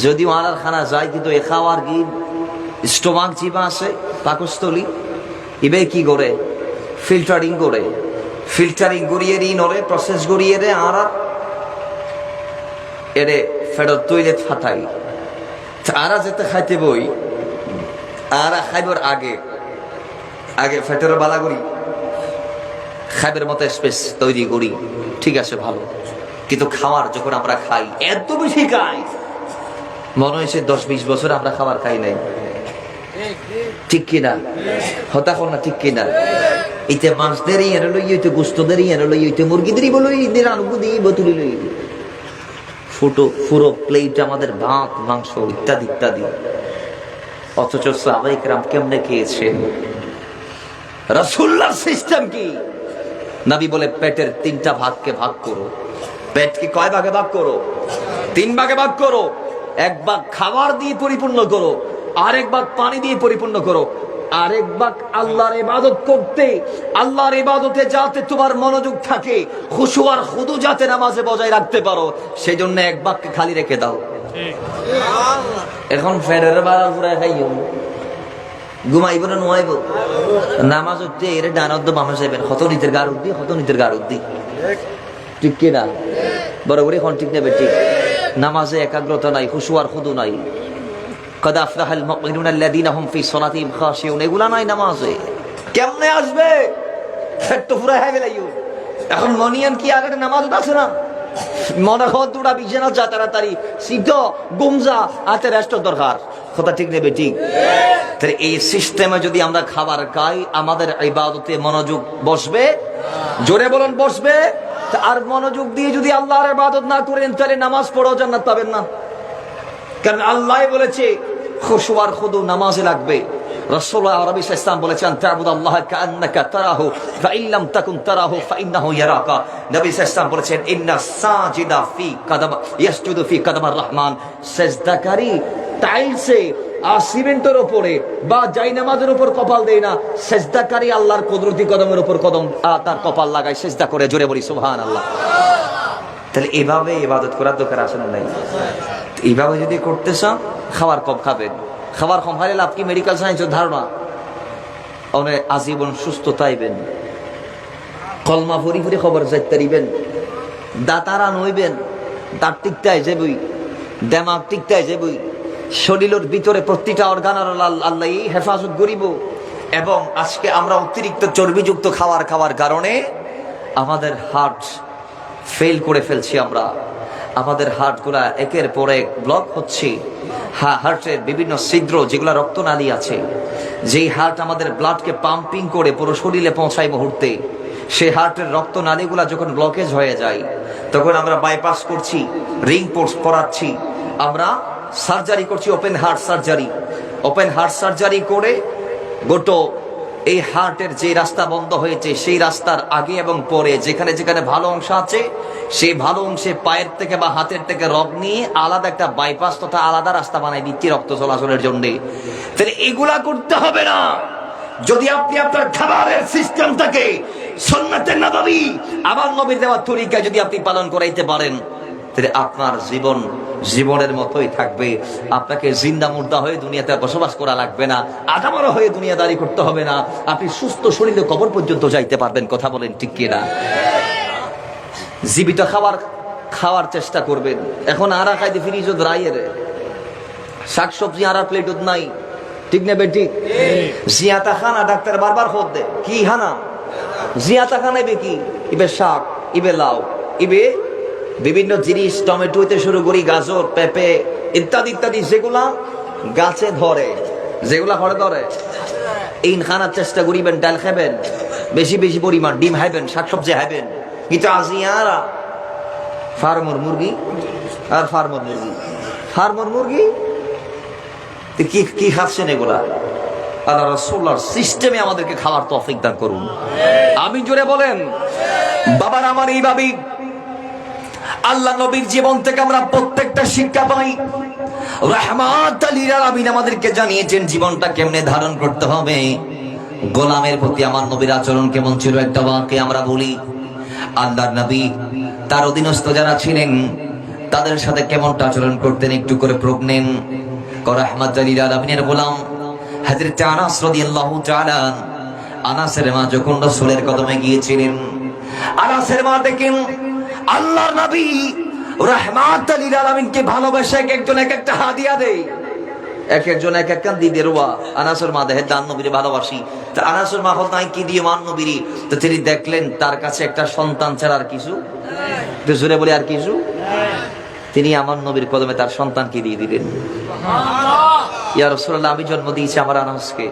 যদি মালার খানা যায় কিন্তু এ খাওয়ার কি স্টোমাক জিবা আছে পাকস্থলী ইবে কি করে ফিল্টারিং করে, ফিল্টারিং করিয়ে রি নরে প্রসেস করিয়ে রে আর এরে ফেরত তৈলে ফাটাই আরা যেতে খাইতে বই আর খাইবার আগে আগে ফেটের বালা করি খাইবের মতো স্পেস তৈরি করি, ঠিক আছে ভালো। কিন্তু খাওয়ার যখন আমরা খাই এত বেশি খাই মনে হয়েছে 10-20 বছর আমরা খাবার খাই নাই, ঠিক কিনা? হতাশ না, ঠিক কিনা? এইতে মাছদেরই এনে লই, এইতে গোস্তদেরই এনে লই, এইতে মুরগিদেরই বলো, ঈদের আনুগু দিয়ে বোতলি লই, ফুটো পুরো প্লেট আমাদের ভাত মাংস ইত্যাদি ইত্যাদি। অথচ সাহাবায়ে কেরাম কেমনে খেয়েছেন? রাসূলুল্লাহর সিস্টেম কি? নবী বলে পেটের 3টা ভাগকে ভাগ করো। পেটকে কয় ভাগে ভাগ করো? 3 ভাগে ভাগ করো। 1 ভাগ খাবার দিয়ে পরিপূর্ণ করো, আরেক ভাগ পানি দিয়ে পরিপূর্ণ করো, আরেক ভাগ আল্লাহর ইবাদত করতে, আল্লাহর ইবাদতে যাতে তোমার মনোযোগ থাকে, খুশু আর খুদু যাতে নামাজে বজায় রাখতে পারো, সেই জন্য 1 ভাগকে খালি রেখে দাও। এখন ফেরের বাড়া পুরা খাইও ঘুমাইব না নোয়াইব নামাজ উঠতে এর ডানত বামে যাবেন, কত নিতের গার উদ্দি, কত নিতের গার উদ্দি, ঠিক কিনা? বড় করে এখন ঠিক নেবে, ঠিক? নামাজে একাগ্রতা নাই, খুশু আর খুদু নাই। কদ আফলাহাল মুমিনুনা আল্লাযীনা হুম ফি সালাতিহিম খাশিউন, এগুলা নাই নামাজে। কেমনে আসবে? ফেট পুরা হয়ে গেলাইও। এখন মনিয়ান কি আগে নামাজ আছে না? মনে হয় দুটা বিছানা যা তাড়াতাড়ি সিদ্ধ গুমজা আতে রেস্ট দরকার, কথা ঠিক নেবে, ঠিক? তাহলে এই সিস্টেমে যদি আমরা খাবার খাই আমাদের ইবাদতে মনোযোগ বসবে, জোরে বলুন বসবে। আর মনোযোগ দিয়ে যদি আল্লাহর ইবাদত না করেন তাহলে নামাজ পড়াও জান্নাত পাবেন না। কারণ আল্লাহ বলেছে খুশু আর খুদু নামাজে লাগবে। রাসূলুল্লাহ আরবি ইসলাম বলেছেন তা'বুদাল্লাহ কাআন্নাকা তারাহু ফাইন লাম তাকুন তারাহু ফাইন্নাহু ইয়ারাকা। নবী ইসলাম বলেছেন ইন্নাস সাজিদা ফি কাদাম ইয়াসজুদু ফি কাদামার রহমান, সিজদাকারী টাইলসে আর সিমেন্টের উপরে বা জায়নামাজের উপর কপাল দেয় না, সিজদাকারী আল্লাহর কুদরতি কদমের উপর কদম তার কপাল লাগায় সিজদা করে। জোরে বলি সুবহানাল্লাহ। তাহলে এভাবে ইবাদত করার দরকার আছে না নাই? এইভাবে যদি করতে চান খাবার কম খাবেন। খাবার কম খাইলে লাভ কি? মেডিকেল সায়েন্সের ধারণা অনেক আজীবন সুস্থ থাইবেন, কলমা ফুরি ফুরি খবর যাইতে দিবেন, দাঁতারা নইবেন, দাঁত টিকটাই যাবই, দেমাগ টিকটাই যাবই, শরীরের ভিতরে প্রতিটা অর্গান আল্লাহ হেফাজত করিব। এবং আজকে আমরা অতিরিক্ত চর্বিযুক্ত খাওয়ার কারণে আমাদের হার্ট ফেল করে ফেলছি। আমরা আমাদের হার্টগুলা একের পর এক ব্লক হচ্ছে। হার্টের বিভিন্ন ছিদ্র যেগুলা রক্তনালী আছে, যেই হার্ট আমাদের ব্লাডকে পাম্পিং করে পুরো শরীরে পৌঁছায় মুহূর্তে, সেই হার্টের রক্তনালীগুলা যখন ব্লকেজ হয়ে যায় তখন আমরা বাইপাস করছি, রিং পোর্স করাচ্ছি, আমরা সার্জারি করছি, open heart surgery. Open heart surgery করে গোটো এই হার্টের যে রাস্তা বন্ধ হয়েছে সেই রাস্তার আগে এবং পরে যেখানে যেখানে ভালো অংশ আছে সেই ভালো অংশে পায়ের থেকে বা হাতের থেকে রগ নিয়ে আলাদা একটা বাইপাস তথা আলাদা রাস্তা বানাই দিচ্ছি রক্ত চলাচলের জন্য। তাহলে এগুলা করতে হবে না যদি আপনি আপনার খাবারের সিস্টেমটাকে সুন্নাতে নববী আমার নবীর দেওয়া তরিকা যদি আপনি পালন করাইতে পারেন, তাহলে আপনার জীবনের মতোই থাকবে। আপনাকে জিন্দা মুর্দা হয়ে দুনিয়াতে বসবাস করা লাগবে না, আদামরা হয়ে দুনিয়াদারি করতে হবে না। আপনি সুস্থ শরীরে কবর পর্যন্ত যাইতে পারবেন। কথা বলেন ঠিক কিনা? জীবিত খাওয়ার চেষ্টা করবেন। এখন আরা খাইতে ফ্রিজ রাইয়ের শাকসবজি আর প্লেট নাই, ঠিক না বেটি? জিয়াতা খানা ডাক্তার বারবার খোঁজ দে কি হানা জিয়াতা খানা ইবে কি, ইবে শাক, ইবে লাউ, ইবে বিভিন্ন জিনিস, টমেটো হইতে শুরু করি গাজর, পেঁপে ইত্যাদি ইত্যাদি, যেগুলা গাছে ধরে, যেগুলা ঘরে ধরে, এই খানার চেষ্টা করিবেন। ডাল খাবেন বেশি বেশি পরিমাণ, ডিম খাইবেন, শাকসবজি খাইবেন। কিন্তু আজিয়ারা ফার্মর মুরগি আর ফার্মর মুরগি কি কি খাচ্ছেন এগুলা? আল্লাহ রাসূলুল্লাহর সিস্টেমে আমাদেরকে খাওয়ার তৌফিক দান করুন। আমিন জোরে বলেন। বাবার আমার এইভাবে আল্লাহ নবীর জীবন থেকে আমরা প্রত্যেকটা শিক্ষা পাই। রাহমাতাল লিল আলামিন আমাদেরকে জানিয়েছেন জীবনটা কেমনে ধারণ করতে হবে। গোলামের প্রতি আমার নবীর আচরণ কেমন ছিল একটা বাক্যে আমরা বলি। আল্লাহর নবী তার অধীনস্থ যারা ছিলেন তাদের সাথে কেমনটা আচরণ করতেন একটু করে প্রয়োগ নেন। রাহমাতাল লিল আলামিনের গোলাম হযরত আনাস রাদিয়াল্লাহু তাআলা, আনাসের মা যখন রাসূলের কদমে গিয়েছিলেন, আনাসের মা দেখেন আল্লাহর নবী রাহমাতাল লিল আলামিনকে ভালোবাসে, এক একজন এক একটা হাদিয়া দেয়, এক একজন এক এক কান দিয়ে রোয়া। আনাসের মা দেখে দান নবীরে ভালোবাসি, তা আনাসের মা হল নাই কি দিয়ে মান নবীরে, তো তিনি দেখলেন তার কাছে একটা সন্তান ছাড়া আর কিছু, জোরে বলে আর কিছু, তিনি আমার নবীর কদমে তার সন্তানকে দিয়ে দিলেন। ইয়া রাসূলুল্লাহ, আমি জন্ম দিয়েছি আমার আনাসকে,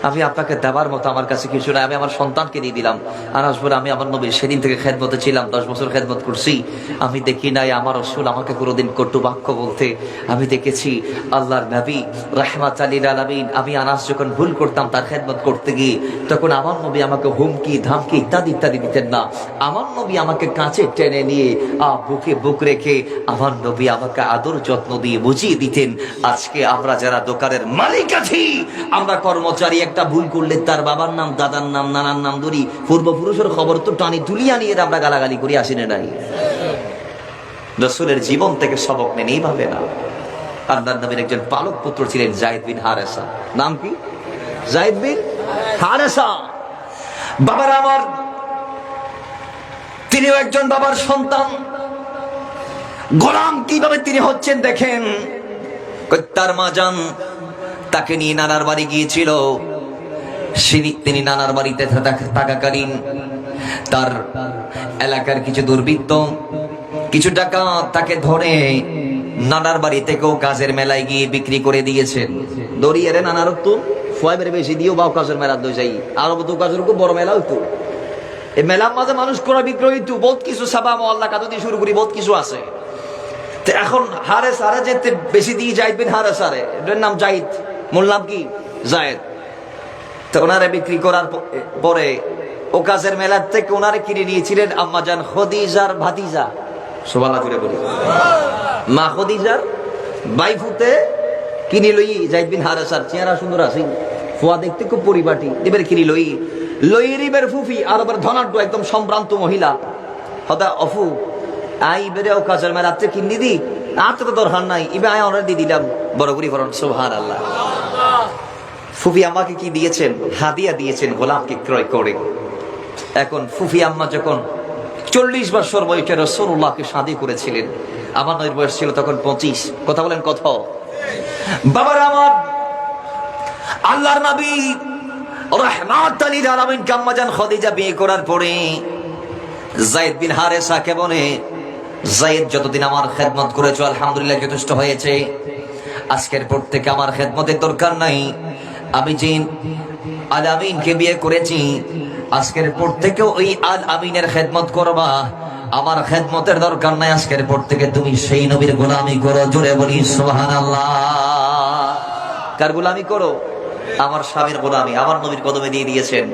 আমি আপনাকে দেবার মতো আমার কাছে কিছু নাই, আমি আমার সন্তানকে দিয়ে দিলাম। আনাস বলে আমি আমার নবীর সেদিন থেকে খেদমতে ছিলাম, 10 বছর খেদমত করছি, আমি দেখি নাই আমার রাসূল আমাকে কোনোদিন কটু বাক্য বলতে। আমি দেখেছি আল্লাহর নবী রাহমাতাল লিল আলামিন, আমি আনাস যখন ভুল করতাম তার খেদমত করতে গিয়ে, তখন আমার নবী আমাকে হুমকি ধামকি ইত্যাদি ইত্যাদি দিতেন না। আমার নবী আমাকে কাছে টেনে নিয়ে বুকে বুক রেখে আমার নবী আমাকে আদর যত্ন দিয়ে বুঝিয়ে দিতেন। আজকে আমরা যারা দোকানের মালিক আছি, আমরা কর্মচারী একটা ভুল করলে তার বাবার নাম, দাদার নাম, নানার নাম ধরি, পূর্বপুরুষের খবর তো টানি তুলিয়া নিয়ে আমরা গালাগালি করি, আসেনে নাই? রাসূলের জীবন থেকে সবক নেন এইভাবে না। আল্লাহর নবীর একজন পালক পুত্র ছিলেন যায়েদ বিন হারেসা। নাম কি? যায়েদ বিন হারেসা। বাবার আমার, তিনিও একজন বাবার সন্তান। গোলাম কিভাবে তিনি হচ্ছেন দেখেন। তার মা জান তাকে নিয়ে নানার বাড়ি গিয়েছিল। তিনি নানার বাড়িতে থাকাকালীন তার এলাকার কিছু দুর্বৃত্ত, কিছু টাকা তাকে ধরে নানার বাড়ি থেকেও কাজের মেলায় গিয়ে বিক্রি করে দিয়েছেন। দড়িয়ে রে নানার তো ফুয়াবের বেশি দিয়েও বাউ কাজের মেলা দই যাই, আরো তো কাজের খুব বড় মেলা হইতো। এই মেলার মাঝে মানুষ করা বিক্রয় হইতো, বহুত কিছু সাবা মহল্লা কাদু দিয়ে শুরু করি, বহুত কিছু আছে। এখন হারেস হারে যেতে বেশি দিয়ে যাইদ বিন হারেস হারে, এটার নাম জাইদ, মূল নাম কি? জায়েদ। তো ওনারে বিক্রি করার পরে ও কাজের মেলার থেকে ওনারে কিনে নিয়েছিলেন আম্মাজান খদিজার ভাতিজা। সুবহানাল্লাহ করে বলি, মা খদিজার বাইফুতে কিনে লই যাইদ বিন হারেসার। চেহারা সুন্দর আছে, ফুয়া দেখতে খুব পরিপাটি, এবার কিনে লইয়ের ফুফি আর আবার ধনাঢ্য একদম সম্ভ্রান্ত মহিলা। হদা অফু আই বেরেও কাজের মেলার থেকে কিনে দি, আর তো দরকার নাই, ইবে আয় অর্ডার দিয়ে দিলাম। বড় করি বরং সুবহানাল্লাহ। ফুফি আম্মাকে কি দিয়েছেন? হাদিয়া দিয়েছেন গোলামকে ক্রয় করে। এখন ফুফি আম্মা যখন 40 বছর বয়সে রাসূলুল্লাহকে শাদী করেছিলেন, আমার নবীর বয়স ছিল তখন 25। কথা বলেন কত? বাবার আমার, আল্লাহর নবী রাহমাতাল লিল আলামিন আম্মাজান খাদিজা বিয়ে করার পরে যায়েদ বিন হারেসাকে বলে, যায়েদ যতদিন আমার খেদমত করেছো আলহামদুলিল্লাহ যথেষ্ট হয়েছে, আজকের পর থেকে আমার খেদমতের দরকার নাই। আমি যে আল আমিনকে বিয়ে করেছি, আজকের পর থেকে ওই আল আমিনের খেদমত করবা, আমার খেদমতের দরকার নাই। আজকের পর থেকে তুমি সেই নবীর গোলামি করো। জোরে বলি সুবহানাল্লাহ। কার গোলামি করো? আমার স্বামীর গোলামি। আমার নবীর কদমে দিয়ে দিয়েছেন।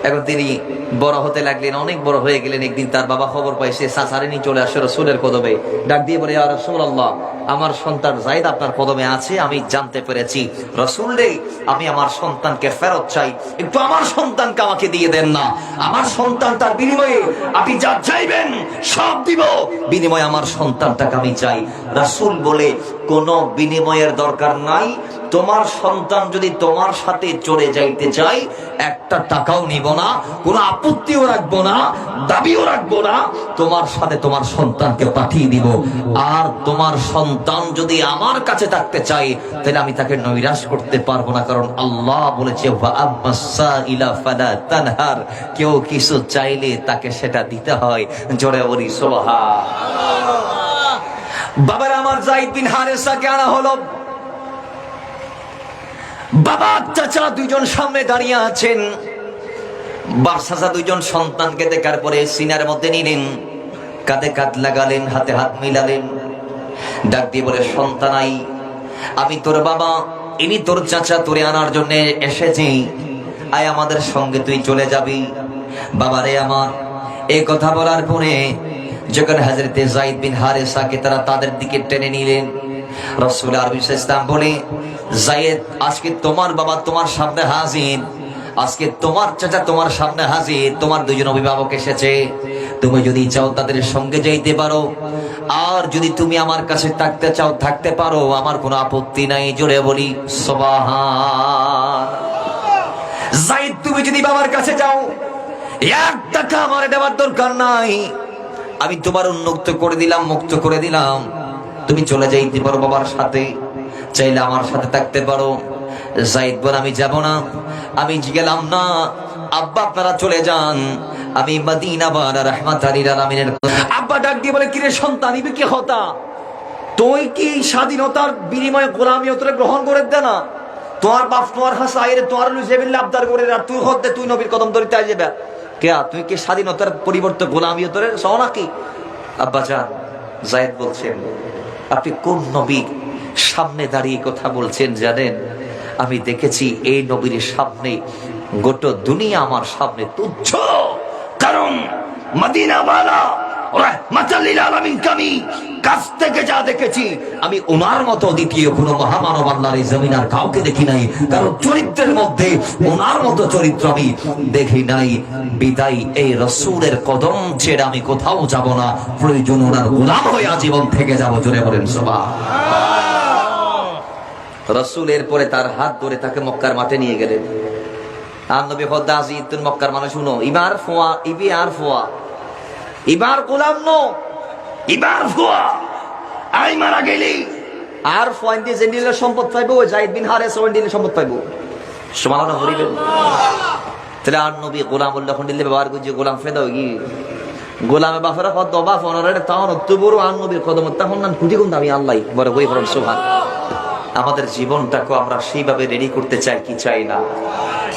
এখন তিনি বড় হতে লাগলেন, অনেক বড় হয়ে গেলেন। একদিন তার বাবা খবর পায়, সে চাচারে নিয়ে চলে আসে রাসূলের কদমে। ডাক দিয়ে বলে, ইয়া রাসূলুল্লাহ, আমার সন্তান যায়েদ আপনার কদমে আছে, আমি জানতে পেরেছি। রাসূল রে, আমি আমার সন্তানকে ফেরত চাই, একটু আমার সন্তানকে আমাকে দিয়ে দেন না। আমার সন্তান, তার বিনিময়ে আপনি যা চাইবেন সব দিব, বিনিময়ে আমার সন্তানটাকে আমি চাই। রাসূল বলে, কোনো বিনিময়ের দরকার নাই। তোমার সন্তান যদি তোমার সাথে চলে যাইতে চায়, একটা টাকাও নিব না, কোনো আপত্তিও রাখবো না, দাবিও রাখবো না। তোমার সাথে তোমার সন্তানকে পাঠিয়ে দিব। আর তোমার সন্তান যদি আমার কাছে থাকতে চায়, তাহলে আমি তাকে নৈরাশ করতে পারবো না, কারণ আল্লাহ বলেছে, কেউ কিছু চাইলে তাকে সেটা দিতে হয়। জোরে বলি সুবহানাল্লাহ। বাবার আমার যায়েদ বিন হারেসাকে আনা হলো। বাবা চাচা দুইজন সামনে দাঁড়িয়ে আছেন। চাচা দুইজন সন্তানকে দেখার পরে সিনার মধ্যে নিলেন, কাঁধে কাঁধ লাগালেন, হাতে হাত মিলালেন। ডাক দিয়ে বলে, সন্তানাই, আমি তোর বাবা, ইনি তোর চাচা, তোরে আনার জন্য এসেছি। আয় আমাদের সঙ্গে তুই চলে যাবি। বাবারে আমার। এই কথা বলার পরে যখন হযরতে যায়েদ বিন হারেসাকে তারা তাদের দিকে টেনে নিলেন, রাসূল আরবি ইসলাম বলে, যায়েদ, আজকে তোমার বাবা তোমার সামনে হাজির, আজকে তোমার চাচা তোমার সামনে হাজির, তোমার দুজন অভিভাবক এসেছে। তুমি যদি চাও তাদের সঙ্গে যাইতে পারো, আর যদি তুমি আমার কাছে থাকতে চাও থাকতে পারো, আমার কোনো আপত্তি নাই। জোরে বলি সুবহান। যায়েদ, তুমি যদি বাবার কাছে যাও, এক টাকা আমার দেওয়ার দরকার নাই, আমি তোমার উন্মুক্ত করে দিলাম, মুক্ত করে দিলাম। তুমি চলে যাইতে পারো বাবার সাথে, চাইলে আমার সাথে থাকতে পারো। যায়েদ বলে, আমি যাব না, আমি গেলাম না। আব্বা আপনারা চলে যান, আমি মদিনা বানা রাহমাতাল লিল আলামিনের। আব্বা ডাক দিয়ে বলে, কিরে সন্তান, ইবে কি হতা? তুই কি স্বাধীনতার বিনিময়ে গোলামিয়তরে গ্রহণ করে দে না? তোমার বাপ তোমার হাসাইরে তোমার লুজেবিল আবদার করে, আর তুই হতে তুই নবীর কদম ধরিতে আই যাবে কে? তুই কি স্বাধীনতার পরিবর্তে গোলামিয়তরে চাও নাকি? আব্বা জান, যায়েদ বলছেন, আপনি কোন নবীর সামনে দাঁড়িয়ে কথা বলছেন জানেন? আমি দেখেছি এই নবীর সামনে গোটা দুনিয়া আমার সামনে তুচ্ছ, কারণ মদিনা ওয়ালা রাহমাতাল লিল আলামিন আমি কাছ থেকে যা দেখেছি, আমি ওনার মতো দ্বিতীয় কোনো মহামানব আল্লাহর এই জমিন আর কাউকে দেখি নাই। কারণ চরিত্রের মধ্যে ওনার মতো চরিত্র আমি দেখি নাই। বিদায় এই রাসূলের কদম ছেড়ে আমি কোথাও যাব না, প্রয়োজন ওনার গোলাম হয়ে আজীবন থেকে যাব। জোরে বলেন সুবহানাল্লাহ। রাসূলের পরে তার হাত ধরে তাকে মক্কার মাঠে নিয়ে গেলেন। আর নবী খোদা আজিতুন মক্কার মানুষ শুনো, ইবার ফোয়া ইবি আর ফোয়া, ইবার গোলাম নো, ইবার ফোয়া আই মারা গেলি আর ফোয়ান দিয়ে জেন্ডিলের সম্পদ পাইবো, যায়েদ বিন হারেসা জেন্ডিলের সম্পদ পাইবো। সুবহানাল্লাহ বলিবেন। তাহলে আর নবী গোলাম উল্লাহ দিলে ব্যবহার করছে, গোলাম ফেদা কি গোলামে বাফারা কত বাফ অনরে তাও নতুবুর আর নবীর কদম তখন না কুটি গুণ আমি আল্লাহ বড় বই পড়ুন সুবহানাল্লাহ। আমাদের জীবনটাকে আমরা সেইভাবে রেডি করতে চাই কি চাই না?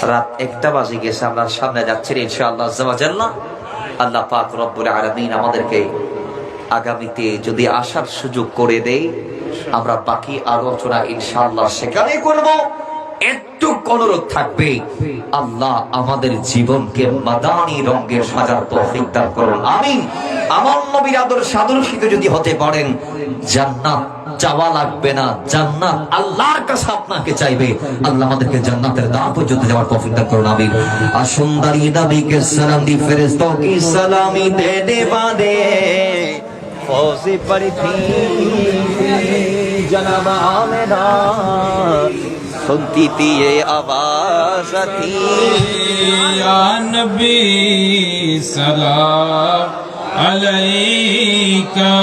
রাত 1টা বাজে গেছে, আমরা সামনে যাচ্ছি ইনশাআল্লাহ আজ্জা ওয়া জাল্লা। আল্লাহ পাক রব্বুল আলামিন আমাদেরকে আগামীতে যদি আসার সুযোগ করে দেয়, আমরা বাকি আলোচনা ইনশাআল্লাহ সেখানে করব। একটু অনুরোধ থাকবে, আল্লাহ আমাদের জীবনকে মাদানী রঙে সাজার তৌফিক দান করুন, আমিন। আমার নবীর আদর্শিত যদি হতে পারেন, জান্নাত চাওয়া লাগবে না, জান্নাত আল্লাহর কাছে আপনাকে চাইবে। আল্লাহ আমাদেরকে জান্নাতের দ্বার পর্যন্ত যাওয়ার তৌফিক দান করুন, আমিন। আর সুন্দরী নবীকে সালাম দি ফেরেশতা কি সালামি দেনে বাদে ফৌজি পড়ি থি জনাব আমেনা, सुनती थी ये आवाज थी, या नबी सलाम अलैका,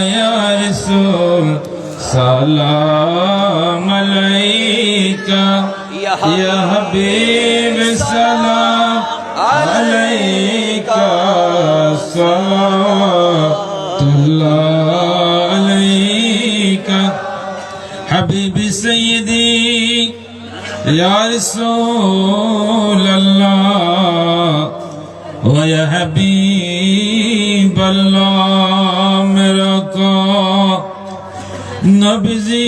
या रसूल सलाम अलैका, या हबीब सलाम अलैका सल्लल्लाहु अलैका हबीबी सय्यदी या रसूल अल्लाह व या हबीब अल्लाह मेरा का नब्जी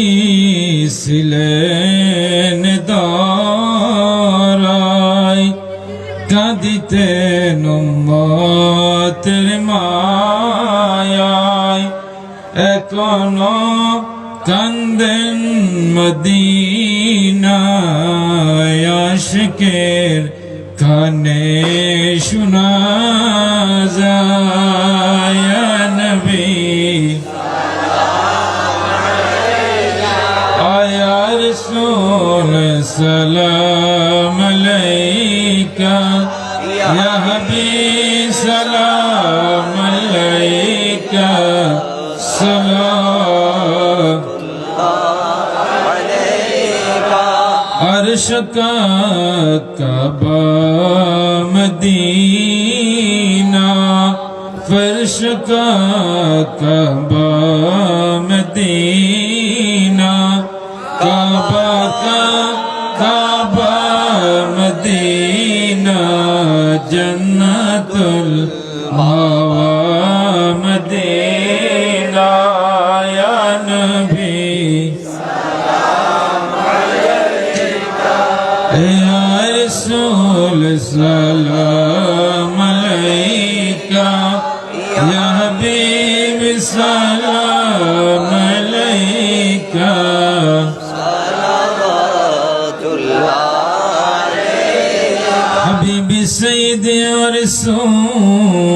सिलेन दाराई কাঁদিতে উম্মতের মায়ায় এখনো কান্দেন মদিনায় আশিকের কানে শোনা যায় ইয়া নবী या रसूल सलाम अलैका या हबीब सलाम अलैका सलाम अर्श का काबा मदीना फर्श का काबा मदीना काबा का काबा मदीना जन्नतुल मावा मदीना या नबी या रसूल सलाम अलैका या हबीब सलाम अलैका हबीबी सय्यदी या रसूल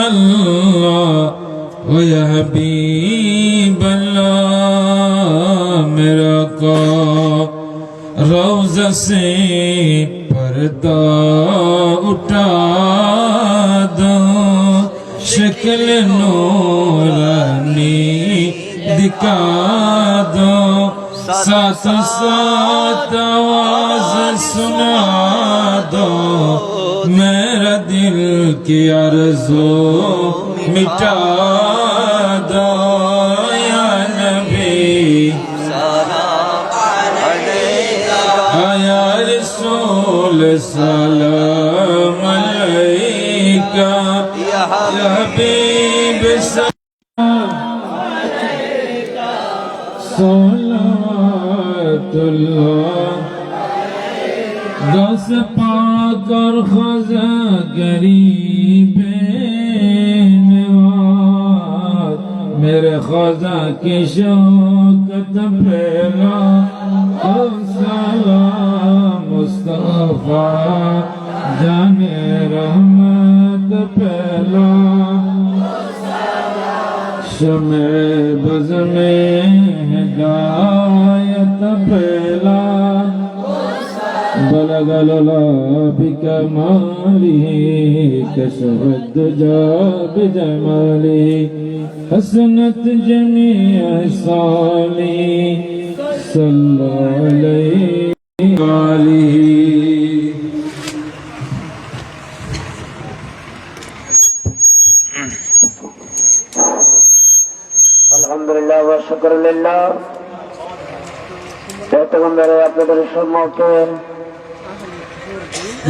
अल्लाह ओ या हबीब अल्लाह मेरा का रोज़ा से पर्दा उठा दो शक्ल नूरानी दिखा दो साथ साथ आवाज सुना दो मेरा दिल की आरज़ू मिटा दो या नबी या रसूल सलाम अलैका या हबीब सलावतुल्लाह गौस पाक और ख़ज़ा गरीब नवाज़ मेरे ख़ज़ा की शौकत फैला मुस्तफा जाने रहमत फैला शमे बज़ में हिदायत फैला बलगल बिकमालिही कशफत दुजा बिजमालिही हसनत जमीअ साली सल्लल्लाहु अलैहि আলহামদুলিল্লাহ ওয়া শুকরুলিল্লাহ এতক্ষণ ধরে আপনাদের সম্মুখে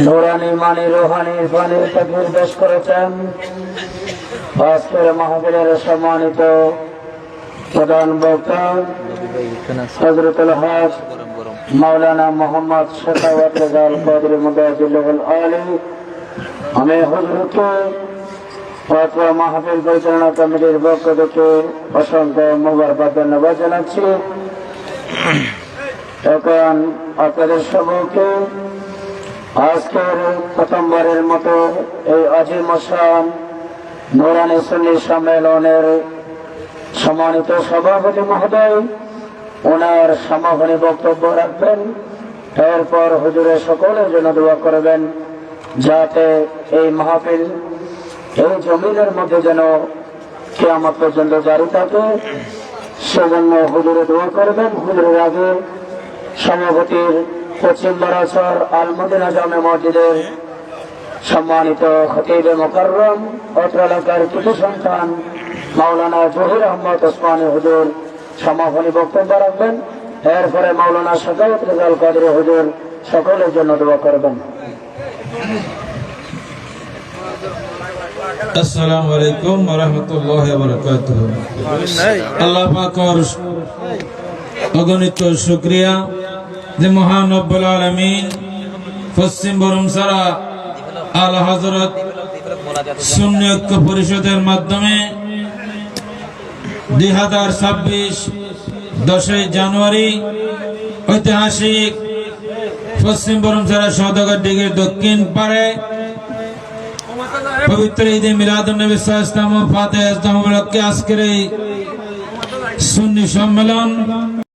নূরানি মানি রুহানি পানি তাকবীর পেশ করেছেন আজকের মাহফিলের সম্মানিত প্রধান বক্তা হযরতুল হক মাওলানা মোহাম্মদ শেখাওয়াত রেজাল কাদরি মুদাজিলুল আলী আমি হুজুরকে অথবা মাহফিল পরিচালনা কমিটির পক্ষ থেকে অসংখ্য মোবারকবাদ ধন্যবাদ জানাচ্ছি। এখন আপনাদের সম্মুখে আজকের প্রথমবারের মতো এই আজিম শান নূরানি সুন্নি সম্মেলনের সম্মানিত সভাপতি মহোদয় ওনার সমাপনী বক্তব্য রাখবেন। এরপর হুজুরের সকলের জন্য দোয়া করবেন যাতে এই মাহফিল এই জমিনের মধ্যে যেন কিয়ামত পর্যন্ত জারি থাকে, সেজন্য হুজুরে দোয়া করবেন। হুজুরের আগে সভাপতির পশ্চিম বারাসর আল মদিনা জামে মসজিদের সম্মানিত খতিবে মুকাররম অত্র এলাকার কৃতি সন্তান মাওলানা জহির আহমদ ওসমানী হুজুর সমাপনী বক্তব্য রাখবেন। এরপরে মাওলানা সাকাওয়াত রেজাল কাদরী হুজুর সকলের জন্য দোয়া করবেন। আসসালামু আলাইকুম ওয়া রাহমাতুল্লাহি ওয়া বারাকাতুহু। আল্লাহ পাকের অগণিত শুকরিয়া যে মহান রব্বুল আলামিন পশ্চিম বরমসারা আলা হযরত সুন্নি ঐক্য পরিষদের মাধ্যমে 2026 10 জানুয়ারি ঐতিহাসিক পশ্চিম বরমসারা সওদাগর দিঘির দক্ষিণ পাড়ে পবিত্র ঈদে মিলাদুন নবী সাল্লাল্লাহু আলাইহি ওয়াসাল্লাম ও ফাতিহা উপলক্ষে আজকের এই সুন্নি সম্মেলন